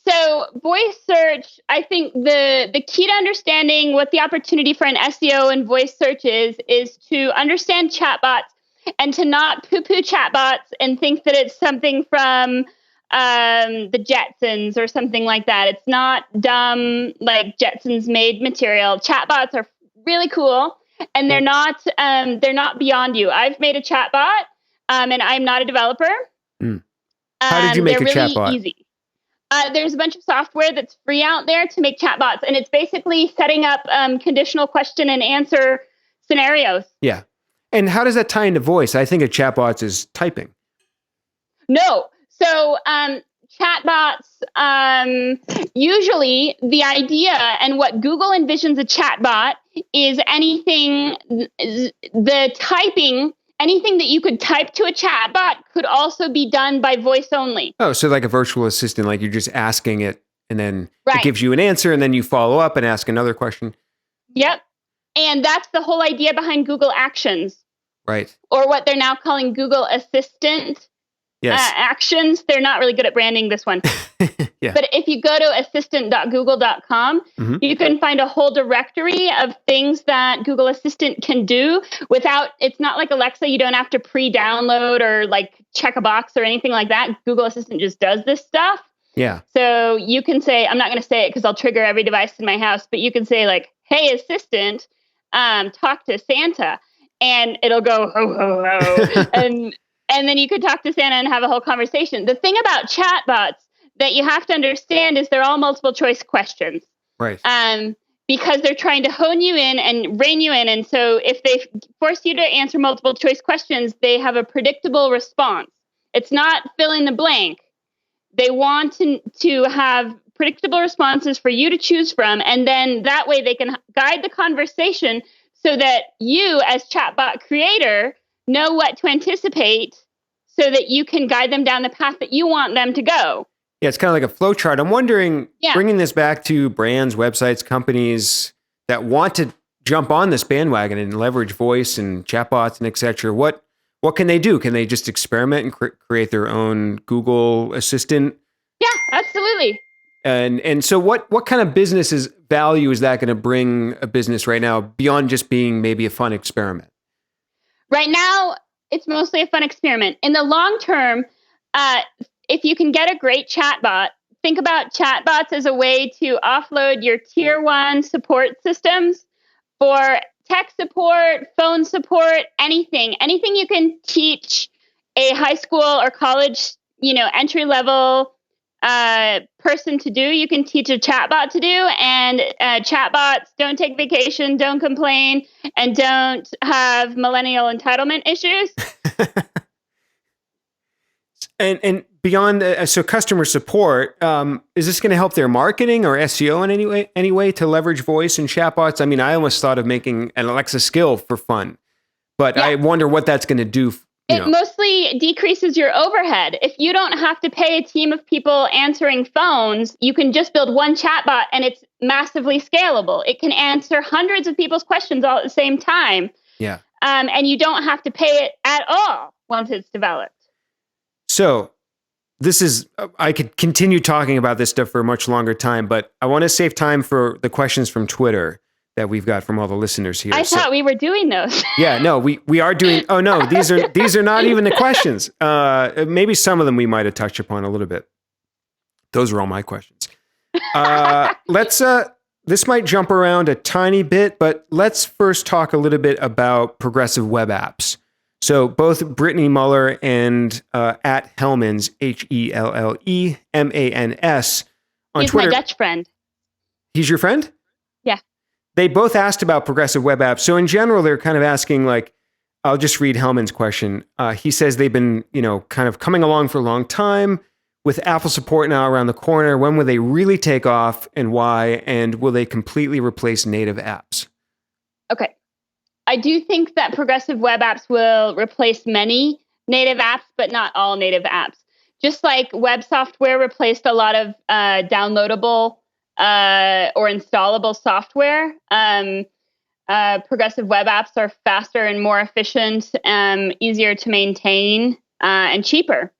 So voice search, I think the key to understanding what the opportunity for an SEO and voice search is to understand chatbots and to not poo-poo chatbots and think that it's something from the Jetsons or something like that. It's not dumb, like Jetsons made material. Chatbots are really cool, and they're not beyond you. I've made a chatbot, and I'm not a developer. How did you make a really chatbot? Easy. There's a bunch of software that's free out there to make chatbots, and it's basically setting up conditional question and answer scenarios. Yeah. And how does that tie into voice? I think a chatbot is typing. No. So chatbots, usually the idea and what Google envisions a chatbot is anything, the typing, anything that you could type to a chatbot could also be done by voice only. Oh, so like a virtual assistant, like you're just asking it and then it Right. gives you an answer and then you follow up and ask another question. Yep. And that's the whole idea behind Google Actions. Right. Or what they're now calling Google Assistant. Yes. Actions. They're not really good at branding this one. Yeah. But if you go to assistant.google.com, you can find a whole directory of things that Google Assistant can do without, it's not like Alexa, you don't have to pre-download or like check a box or anything like that. Google Assistant just does this stuff. Yeah. So you can say, I'm not going to say it because I'll trigger every device in my house, but you can say like, hey, Assistant, talk to Santa. And it'll go, ho, ho, ho. And then you could talk to Santa and have a whole conversation. The thing about chatbots that you have to understand is they're all multiple choice questions. Right. Because they're trying to hone you in and rein you in. And so if they force you to answer multiple choice questions, they have a predictable response. It's not fill in the blank. They want to have predictable responses for you to choose from. And then that way they can guide the conversation so that you as chatbot creator know what to anticipate so that you can guide them down the path that you want them to go. Yeah, it's kind of like a flow chart. I'm wondering, bringing this back to brands, websites, companies that want to jump on this bandwagon and leverage voice and chatbots and et cetera, what can they do? Can they just experiment and create their own Google Assistant? Yeah, absolutely. And so what kind of business's value is that going to bring a business right now beyond just being maybe a fun experiment? Right now, it's mostly a fun experiment. In the long term, if you can get a great chatbot, think about chatbots as a way to offload your tier 1 support systems for tech support, phone support, anything you can teach a high school or college, entry level person to do, you can teach a chatbot to do. And chatbots don't take vacation, don't complain, and don't have millennial entitlement issues. And beyond, so customer support, is this going to help their marketing or SEO in any way to leverage voice and chatbots? I mean, I almost thought of making an Alexa skill for fun, but I wonder what that's going to do. It mostly decreases your overhead. If you don't have to pay a team of people answering phones, you can just build one chatbot and it's massively scalable. It can answer hundreds of people's questions all at the same time. Yeah. And you don't have to pay it at all once it's developed. So I could continue talking about this stuff for a much longer time, but I want to save time for the questions from Twitter that we've got from all the listeners here. I thought we were doing those. Yeah, no, we are doing. Oh no, these are not even the questions. Maybe some of them we might have touched upon a little bit. Those are all my questions. Let's. This might jump around a tiny bit, but let's first talk a little bit about progressive web apps. So both Brittany Muller and at Hellmans, HELLEMANS on He's Twitter. my Dutch friend. He's your friend? Yeah. They both asked about progressive web apps. So in general, they're kind of asking, like, I'll just read Hellman's question. He says they've been, kind of coming along for a long time with Apple support now around the corner. When will they really take off and why? And will they completely replace native apps? Okay. I do think that progressive web apps will replace many native apps, but not all native apps. Just like web software replaced a lot of downloadable or installable software, progressive web apps are faster and more efficient, easier to maintain, and cheaper.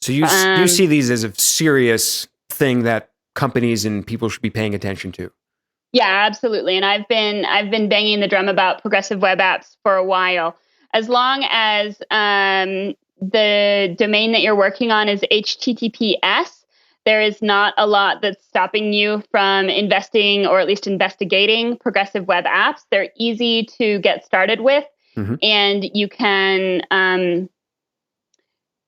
So you see these as a serious thing that companies and people should be paying attention to. Yeah, absolutely. And I've been banging the drum about progressive web apps for a while. As long as the domain that you're working on is HTTPS, there is not a lot that's stopping you from investing or at least investigating progressive web apps. They're easy to get started with, and you can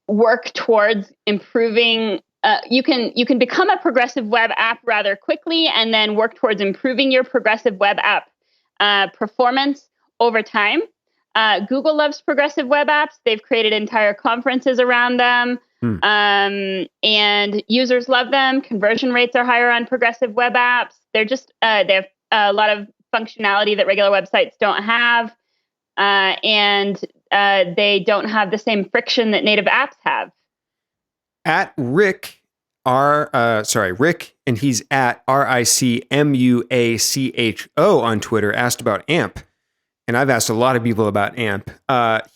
work towards improving. You can become a progressive web app rather quickly, and then work towards improving your progressive web app performance over time. Google loves progressive web apps. They've created entire conferences around them. And users love them. Conversion rates are higher on progressive web apps. They're just they have a lot of functionality that regular websites don't have, and they don't have the same friction that native apps have. At Rick, Rick, and he's at RICMUACHO on Twitter, asked about AMP. And I've asked a lot of people about AMP.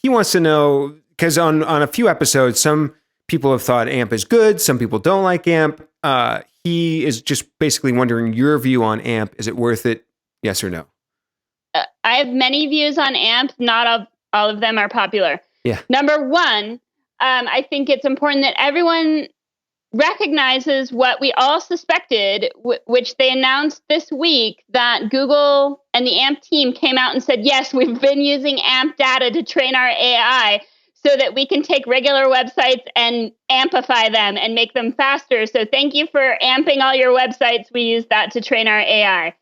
He wants to know, because on a few episodes, some people have thought AMP is good, some people don't like AMP. He is just basically wondering your view on AMP. Is it worth it? Yes or no? I have many views on AMP. Not all of them are popular. Yeah. Number one, I think it's important that everyone recognizes what we all suspected, which they announced this week, that Google and the AMP team came out and said, yes, we've been using AMP data to train our AI so that we can take regular websites and amplify them and make them faster. So thank you for amping all your websites. We use that to train our AI.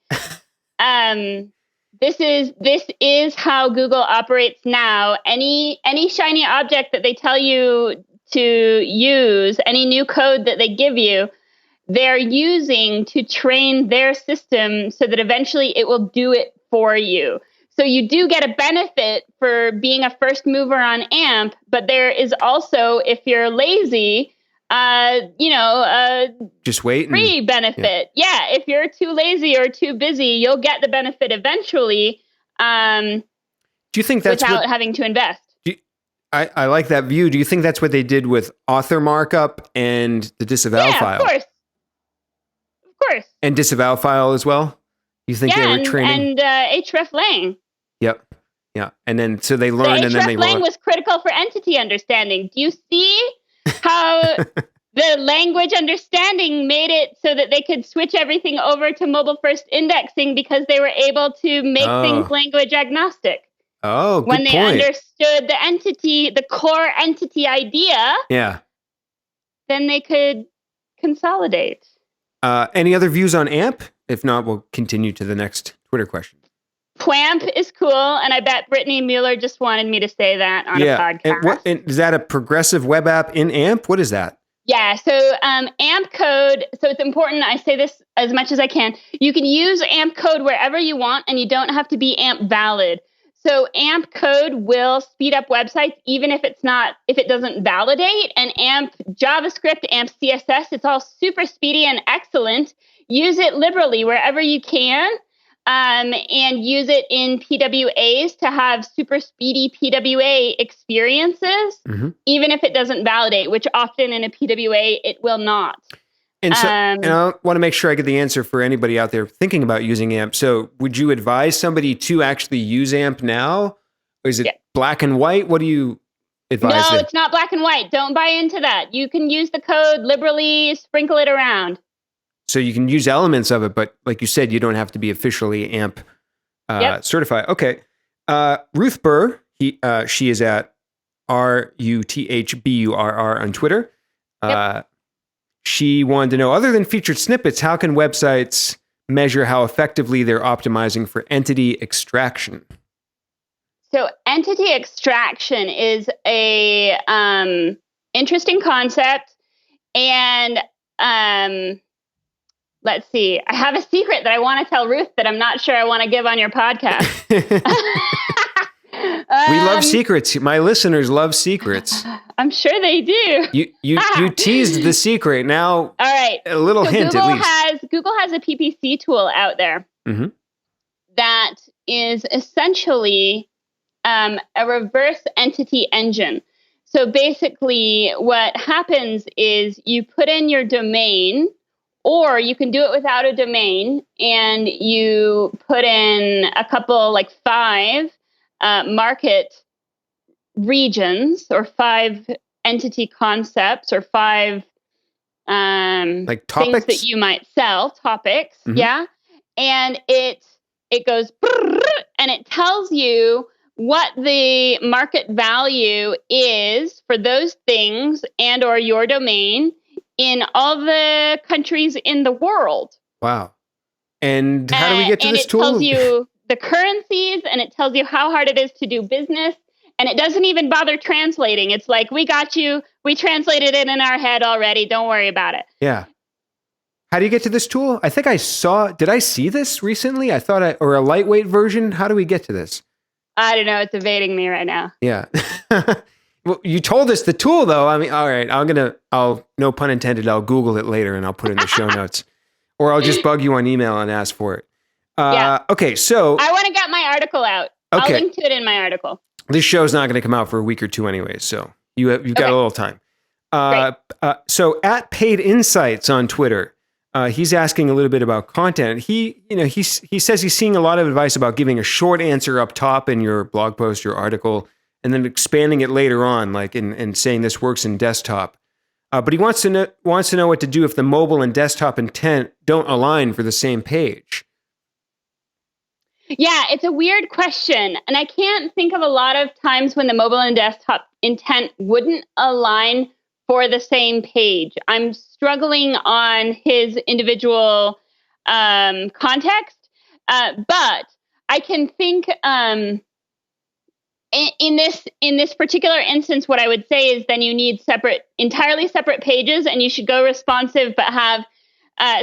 This is how Google operates now. Any shiny object that they tell you to use, any new code that they give you, they're using to train their system so that eventually it will do it for you. So you do get a benefit for being a first mover on AMP, but there is also, if you're lazy, just wait. Free benefit. Yeah, if you're too lazy or too busy, you'll get the benefit eventually. Do you think that's without having to invest? I like that view. Do you think that's what they did with author markup and the disavow file? Of course. And disavow file as well? You think they were training? And hreflang. Yep. Yeah. And then, so they learned and then they hreflang was critical for entity understanding. Do you see how the language understanding made it so that they could switch everything over to mobile first indexing because they were able to make things language agnostic? Oh, good when they point. Understood the core entity idea, then they could consolidate. Any other views on AMP? If not, we'll continue to the next Twitter question. PWAMP is cool, and I bet Brittany Mueller just wanted me to say that on a podcast. And is that a progressive web app in AMP? What is that? Yeah, so AMP code, so it's important, I say this as much as I can, you can use AMP code wherever you want, and you don't have to be AMP valid. So AMP code will speed up websites even if it doesn't validate. And AMP JavaScript, AMP CSS, it's all super speedy and excellent. Use it liberally wherever you can, and use it in PWAs to have super speedy PWA experiences, even if it doesn't validate, which often in a PWA it will not. And so, and I want to make sure I get the answer for anybody out there thinking about using AMP. So would you advise somebody to actually use AMP now? Or is it black and white? What do you advise? No, it's not black and white. Don't buy into that. You can use the code liberally, sprinkle it around. So you can use elements of it, but like you said, you don't have to be officially AMP certified. Okay. Ruth Burr, she is at RUTHBURR on Twitter. She wanted to know, other than featured snippets, how can websites measure how effectively they're optimizing for entity extraction? So entity extraction is a interesting concept. And let's see. I have a secret that I want to tell Ruth that I'm not sure I want to give on your podcast. We love secrets. My listeners love secrets. I'm sure they do. You teased the secret. Now, all right. A little hint Google at least. Google has a PPC tool out there that is essentially a reverse entity engine. So basically what happens is you put in your domain, or you can do it without a domain, and you put in a couple, like 5 market regions or 5 entity concepts or 5 like topics things that you might sell, topics. Yeah. And it goes and it tells you what the market value is for those things and or your domain in all the countries in the world. Wow. And how do we get to this tool? And it tells you the currencies, and it tells you how hard it is to do business, And it doesn't even bother translating. It's like, we got you. We translated it in our head already. Don't worry about it. Yeah. How do you get to this tool? I think did I see this recently? Or a lightweight version? How do we get to this? I don't know. It's evading me right now. Yeah. Well, you told us the tool though. I mean, all right, no pun intended, I'll Google it later and I'll put it in the show notes. Or I'll just bug you on email and ask for it. Yeah. Okay, so I want to get my article out. Okay. I'll link to it in my article. This show's not going to come out for a week or two anyways, so you've got a little time. So at Paid Insights on Twitter, he's asking a little bit about content. He says he's seeing a lot of advice about giving a short answer up top in your blog post, your article, and then expanding it later on, like and saying this works in desktop. But he wants to know what to do if the mobile and desktop intent don't align for the same page. Yeah, it's a weird question. And I can't think of a lot of times when the mobile and desktop intent wouldn't align for the same page. I'm struggling on his individual context. But I can think in this particular instance, what I would say is then you need entirely separate pages, and you should go responsive, but have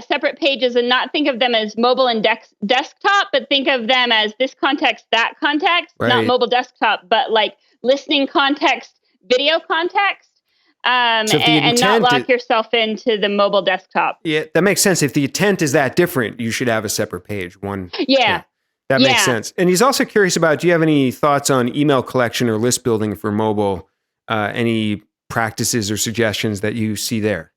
separate pages and not think of them as mobile and desktop, but think of them as this context, that context, not mobile desktop, but like listening context, video context, and not lock yourself into the mobile desktop. Yeah, that makes sense. If the intent is that different, you should have a separate page. That makes sense. And he's also curious about, do you have any thoughts on email collection or list building for mobile? Any practices or suggestions that you see there?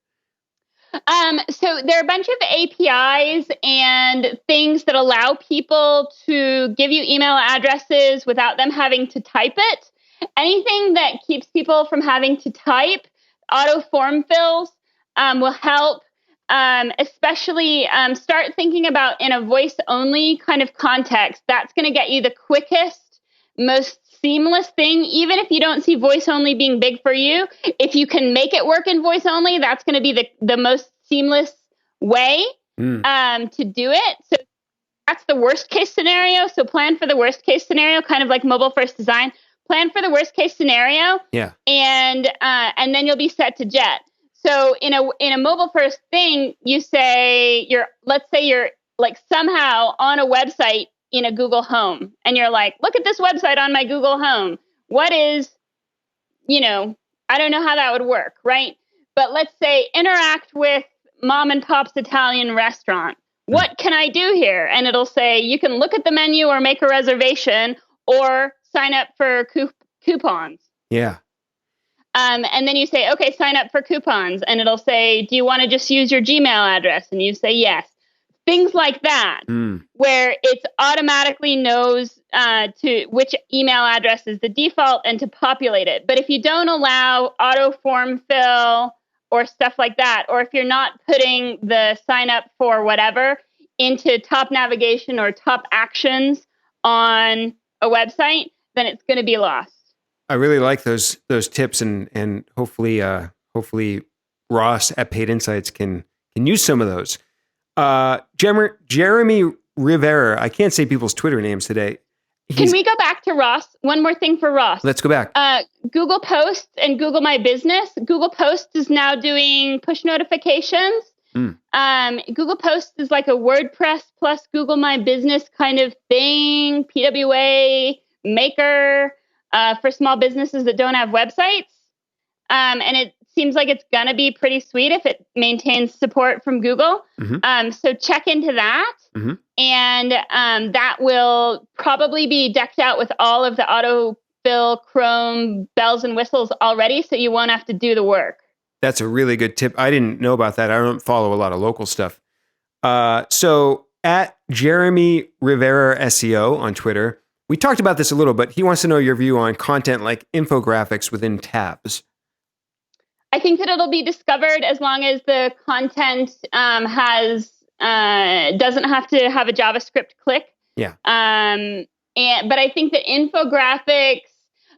So there are a bunch of APIs and things that allow people to give you email addresses without them having to type it. Anything that keeps people from having to type, auto form fills will help. Especially start thinking about in a voice only kind of context. That's going to get you the quickest, most seamless thing. Even if you don't see voice only being big for you, if you can make it work in voice only, that's going to be the most seamless way to do it. So that's the worst case scenario. So plan for the worst case scenario, kind of like mobile first design. Plan for the worst case scenario. Yeah. And then you'll be set to jet. So in a mobile first thing, let's say you're like somehow on a website in a Google Home, and you're like, look at this website on my Google Home. What is, I don't know how that would work, right? But let's say interact with mom and pop's Italian restaurant. What can I do here? And it'll say you can look at the menu or make a reservation or sign up for coupons. Yeah. And then you say, okay, sign up for coupons. And it'll say, do you want to just use your Gmail address? And you say, yes. Things like that, where it automatically knows to which email address is the default and to populate it. But if you don't allow auto form fill or stuff like that, or if you're not putting the sign up for whatever into top navigation or top actions on a website, then it's going to be lost. I really like those tips, and hopefully Ross at Paid Insights can use some of those. Jeremy Rivera, I can't say people's Twitter names today. Can we go back to Ross? One more thing for Ross. Let's go back. Google Posts and Google My Business. Google Posts is now doing push notifications. Google Posts is like a WordPress plus Google My Business kind of thing. PWA maker. For small businesses that don't have websites. And it seems like it's going to be pretty sweet if it maintains support from Google. So check into that. And that will probably be decked out with all of the autofill Krum bells and whistles already, so you won't have to do the work. That's a really good tip. I didn't know about that. I don't follow a lot of local stuff. So at Jeremy Rivera SEO on Twitter, we talked about this a little, but he wants to know your view on content like infographics within tabs. I think that it'll be discovered as long as the content doesn't have to have a JavaScript click. Yeah. But I think that infographics,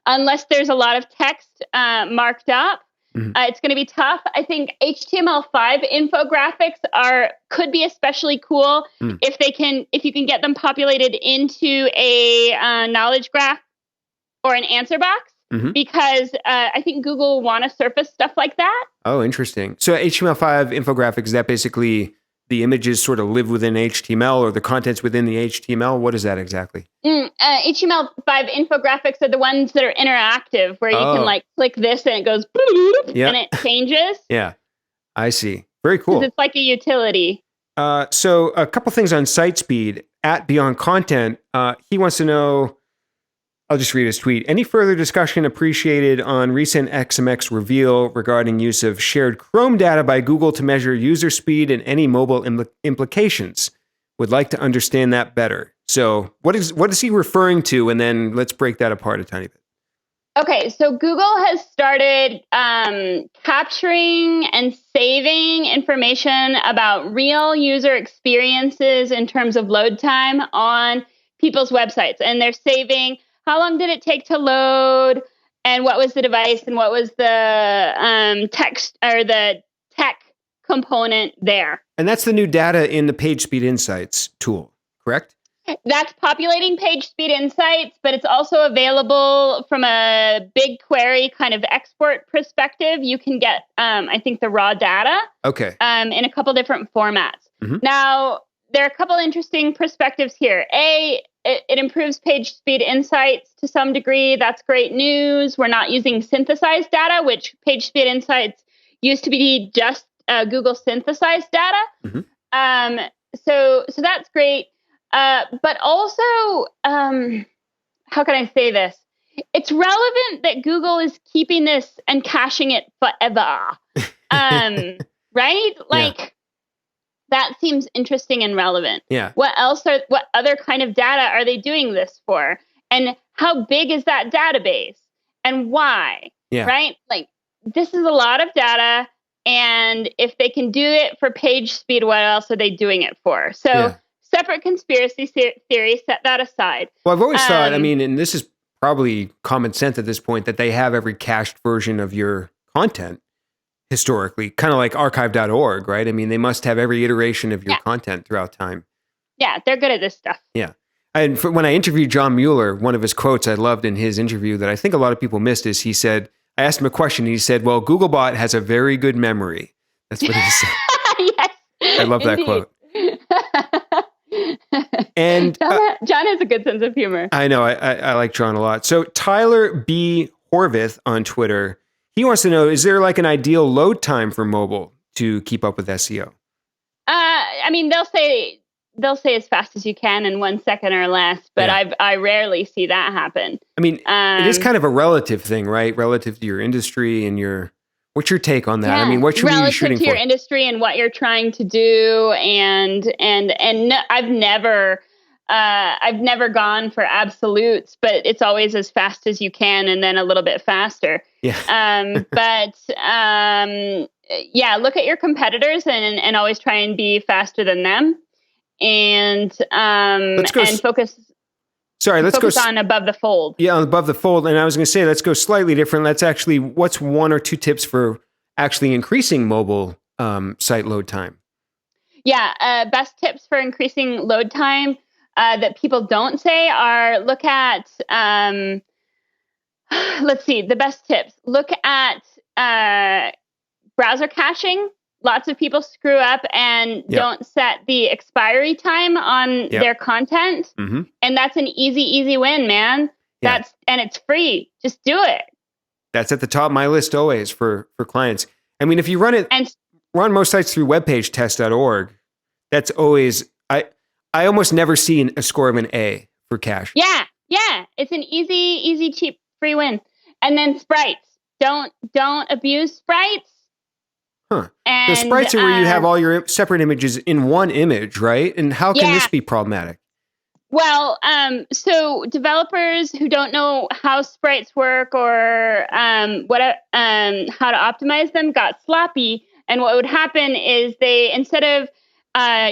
unless there's a lot of text marked up, it's going to be tough. I think HTML5 infographics could be especially cool if you can get them populated into a knowledge graph. or an answer box because I think Google will want to surface stuff like that. Oh, interesting. So HTML5 infographics, is that basically the images sort of live within HTML or the contents within the HTML? What is that exactly? HTML5 infographics are the ones that are interactive where you can like click this and it goes boop, and it changes. Yeah, I see. Very cool. It's like a utility. So a couple things on site speed at Beyond Content. He wants to know, I'll just read his tweet. Any further discussion appreciated on recent XMX reveal regarding use of shared Krum data by Google to measure user speed and any mobile implications? Would like to understand that better. So what is he referring to? And then let's break that apart a tiny bit. Okay, so Google has started capturing and saving information about real user experiences in terms of load time on people's websites. And they're saving how long did it take to load, and what was the device, and what was the text or the tech component there. And that's the new data in the Page Speed Insights tool, correct? That's populating Page Speed Insights, but it's also available from a BigQuery kind of export perspective. You can get, I think, the raw data in a couple different formats. Now, there are a couple interesting perspectives here. It improves Page Speed Insights to some degree. That's great news. We're not using synthesized data, which Page Speed Insights used to be just Google synthesized data. So that's great. But also, how can I say this? It's relevant that Google is keeping this and caching it forever. Right? Like, that seems interesting and relevant. Yeah. What other kind of data are they doing this for? And how big is that database? And why? Yeah. Right? Like, this is a lot of data. And if they can do it for page speed, what else are they doing it for? So separate conspiracy theory, set that aside. Well, I've always thought, I mean, and this is probably common sense at this point, that they have every cached version of your content historically, kind of like archive.org, right? I mean, they must have every iteration of your content throughout time. Yeah, they're good at this stuff. Yeah. And when I interviewed John Mueller, one of his quotes I loved in his interview that I think a lot of people missed is he said, I asked him a question, and he said, well, Googlebot has a very good memory. That's what he said. Yes. I love that quote. And John has a good sense of humor. I know. I like John a lot. So Tyler B. Horvath on Twitter, he wants to know, is there like an ideal load time for mobile to keep up with SEO? I mean, they'll say as fast as you can in 1 second or less, but I rarely see that happen. I mean, it is kind of a relative thing, right? Relative to your industry and what's your take on that? I mean, what should we be shooting for? Relative to your industry and what you're trying to do, and no, I've never gone for absolutes, but it's always as fast as you can and then a little bit faster. Yeah. Look at your competitors and always try and be faster than them, and focus. Sorry, let's focus on above the fold. Yeah, above the fold. And I was going to say, let's go slightly different. What's 1 or 2 tips for actually increasing mobile site load time? Yeah, best tips for increasing load time that people don't say are look at, let's see, the best tips. Look at browser caching. Lots of people screw up and don't set the expiry time on their content. Mm-hmm. And that's an easy win, man. And it's free. Just do it. That's at the top of my list always for clients. I mean, if you run most sites through webpagetest.org, that's always, I almost never see a score of an A for cache. Yeah. It's an easy, cheap, free win. And then sprites. Don't abuse sprites. Huh. And, so sprites are where you have all your separate images in one image, right? And how can this be problematic? Well, so developers who don't know how sprites work or how to optimize them got sloppy. And what would happen is they, instead of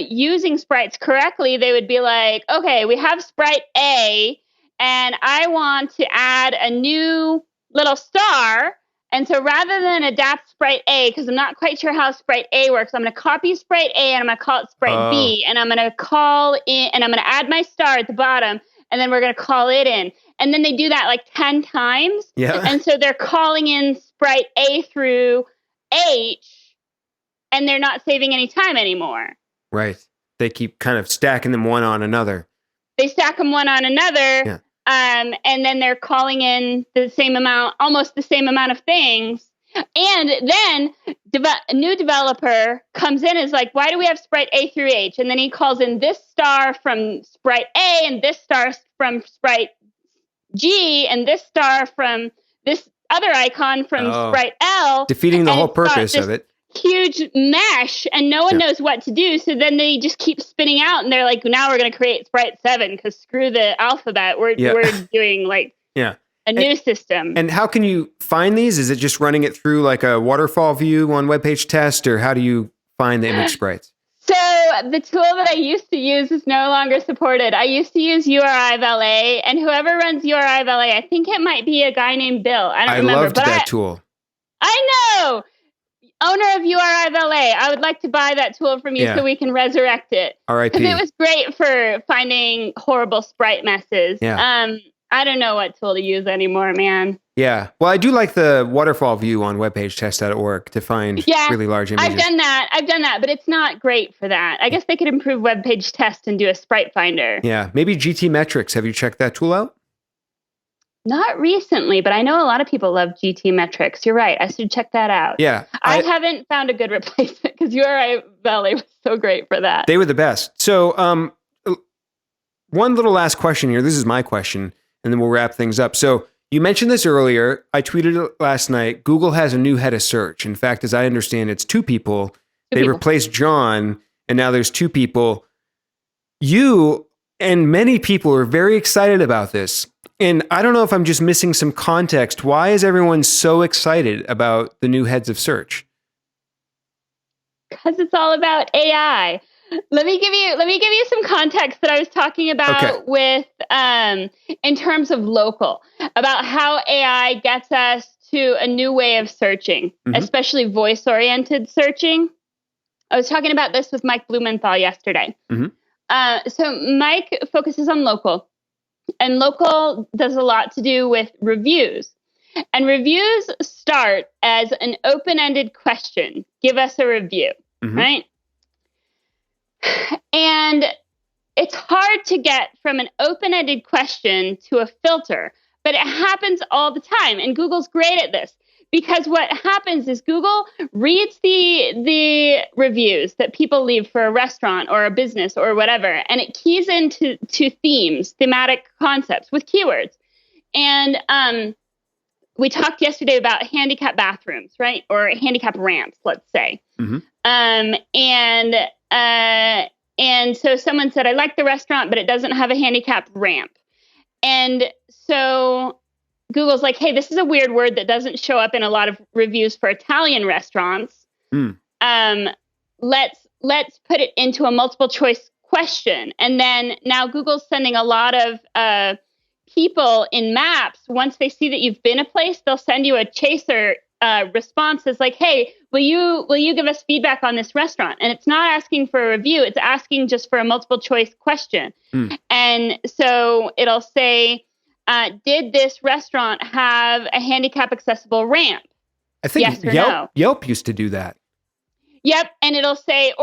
using sprites correctly, they would be like, okay, we have sprite A, and I want to add a new little star. And so rather than adapt sprite A, because I'm not quite sure how sprite A works, I'm going to copy sprite A and I'm going to call it sprite B. And I'm going to call in, and I'm going to add my star at the bottom. And then we're going to call it in. And then they do that like 10 times. Yeah. And so they're calling in sprite A through H, and they're not saving any time anymore. Right. They keep kind of stacking them one on another. They stack them one on another. Yeah. And then they're calling in the same amount, almost the same amount of things. And then a new developer comes in and is like, why do we have sprite A through H? And then he calls in this star from sprite A and this star from sprite G and this star from this other icon from sprite L. Defeating the whole purpose of it. Huge mesh, and no one knows what to do. So then they just keep spinning out, and they're like, now we're going to create sprite 7 because screw the alphabet. We're doing like a new system. And how can you find these? Is it just running it through like a waterfall view on web page test, or how do you find the image sprites? So the tool that I used to use is no longer supported. I used to use URI Valet, and whoever runs URI Valet, I think it might be a guy named Bill. I don't remember. I loved that tool. I know. Owner of URI Valet, I would like to buy that tool from you so we can resurrect it. R.I.P. Because it was great for finding horrible sprite messes. Yeah. I don't know what tool to use anymore, man. Yeah. Well, I do like the waterfall view on webpagetest.org to find really large images. I've done that, but it's not great for that. I guess they could improve web page test and do a sprite finder. Yeah. Maybe GT Metrics. Have you checked that tool out? Not recently, but I know a lot of people love GT Metrics. You're right. I should check that out. Yeah. I haven't found a good replacement because URI Valet was so great for that. They were the best. So one little last question here. This is my question, and then we'll wrap things up. So you mentioned this earlier. I tweeted it last night. Google has a new head of search. In fact, as I understand, it's two people. They replaced John, and now there's two people. You and many people are very excited about this. And I don't know if I'm just missing some context. Why is everyone so excited about the new heads of search? Because it's all about AI. Let me give you some context that I was talking about with in terms of local, about how AI gets us to a new way of searching, especially voice-oriented searching. I was talking about this with Mike Blumenthal yesterday. So Mike focuses on local. And local does a lot to do with reviews. And reviews start as an open-ended question. Give us a review, right? And it's hard to get from an open-ended question to a filter, but it happens all the time. And Google's great at this. Because what happens is Google reads the reviews that people leave for a restaurant or a business or whatever, and it keys into themes, thematic concepts with keywords. And we talked yesterday about handicap bathrooms, right? Or handicap ramps, let's say. And so someone said, I like the restaurant, but it doesn't have a handicap ramp. And so Google's like, hey, this is a weird word that doesn't show up in a lot of reviews for Italian restaurants. Let's put it into a multiple choice question. And then now Google's sending a lot of people in maps. Once they see that you've been a place, they'll send you a chaser response that's like, hey, will you give us feedback on this restaurant? And it's not asking for a review. It's asking just for a multiple choice question. And so it'll say, did this restaurant have a handicap accessible ramp? I think yes or no? Yelp used to do that. Yep. And it'll say,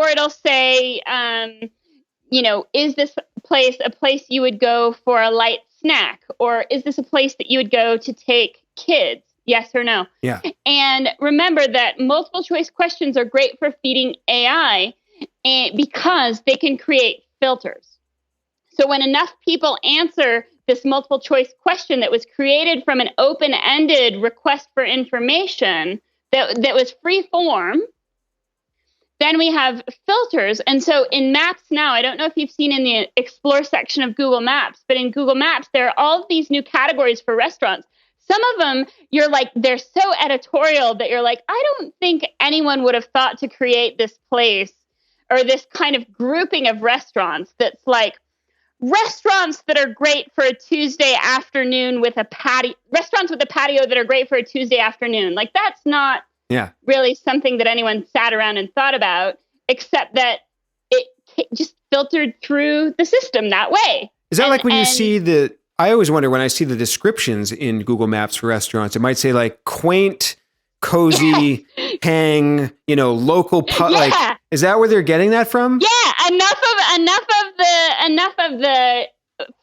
is this place a place you would go for a light snack? Or is this a place that you would go to take kids? Yes or no? Yeah. And remember that multiple choice questions are great for feeding AI because they can create filters. So when enough people answer this multiple choice question that was created from an open-ended request for information that was free form, then we have filters. And so in Maps now, I don't know if you've seen in the Explore section of Google Maps, but in Google Maps, there are all of these new categories for restaurants. Some of them, you're like, they're so editorial that you're like, I don't think anyone would have thought to create this place or this kind of grouping of restaurants that's like, restaurants that are great for a Tuesday afternoon with a patio, restaurants with a patio that are great for a Tuesday afternoon. Like that's not really something that anyone sat around and thought about, except that it just filtered through the system that way. Is that like when you see the I always wonder when I see the descriptions in Google Maps for restaurants, it might say like quaint, cozy, hang, local like, is that where they're getting that from? Yeah, enough of the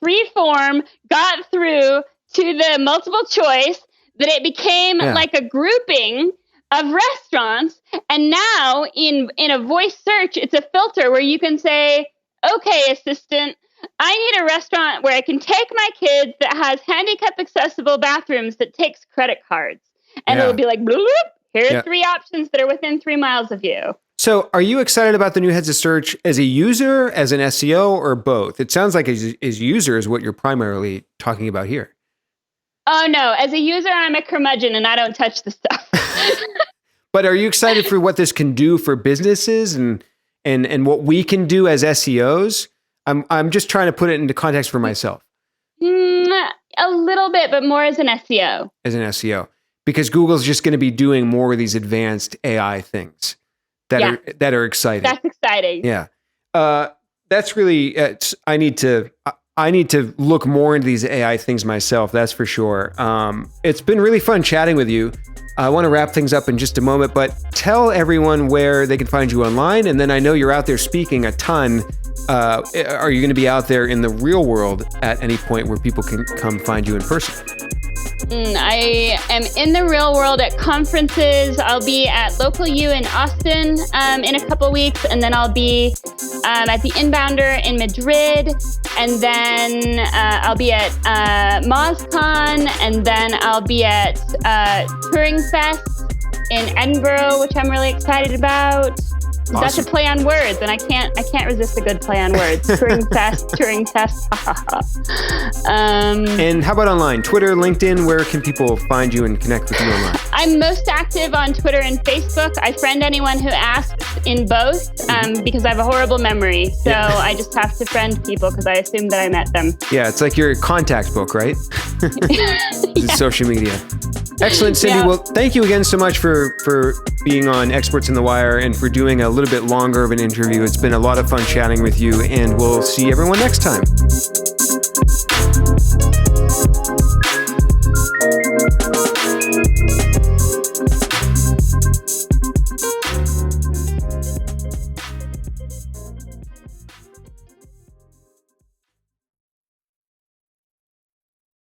free form got through to the multiple choice that it became like a grouping of restaurants. And now in a voice search, it's a filter where you can say, okay, assistant, I need a restaurant where I can take my kids that has handicap accessible bathrooms that takes credit cards. And it'll be like, bloop, bloop, here are 3 options that are within 3 miles of you. So are you excited about the new heads of search as a user, as an SEO, or both? It sounds like as user is what you're primarily talking about here. Oh, no. As a user, I'm a curmudgeon and I don't touch the stuff. But are you excited for what this can do for businesses and what we can do as SEOs? I'm just trying to put it into context for myself. A little bit, but more as an SEO. As an SEO. Because Google's just going to be doing more of these advanced AI things that are exciting. That's exciting. Yeah. That's really, I need to look more into these AI things myself. That's for sure. It's been really fun chatting with you. I want to wrap things up in just a moment, but tell everyone where they can find you online. And then I know you're out there speaking a ton. Are you going to be out there in the real world at any point where people can come find you in person? I am in the real world at conferences. I'll be at Local U in Austin in a couple weeks, and then I'll be at the Inbounder in Madrid, and then I'll be at MozCon, and then I'll be at Turing Fest in Edinburgh, which I'm really excited about. Awesome. That's a play on words, and I can't resist a good play on words. Turing test. And how about online? Twitter, LinkedIn, where can people find you and connect with you online? I'm most active on Twitter and Facebook. I friend anyone who asks in both because I have a horrible memory. So I just have to friend people because I assume that I met them. Yeah, it's like your contact book, right? Social media. Excellent, Cindy. Yeah. Well, thank you again so much for being on Experts in the Wire and for doing a little bit longer of an interview. It's been a lot of fun chatting with you, and we'll see everyone next time.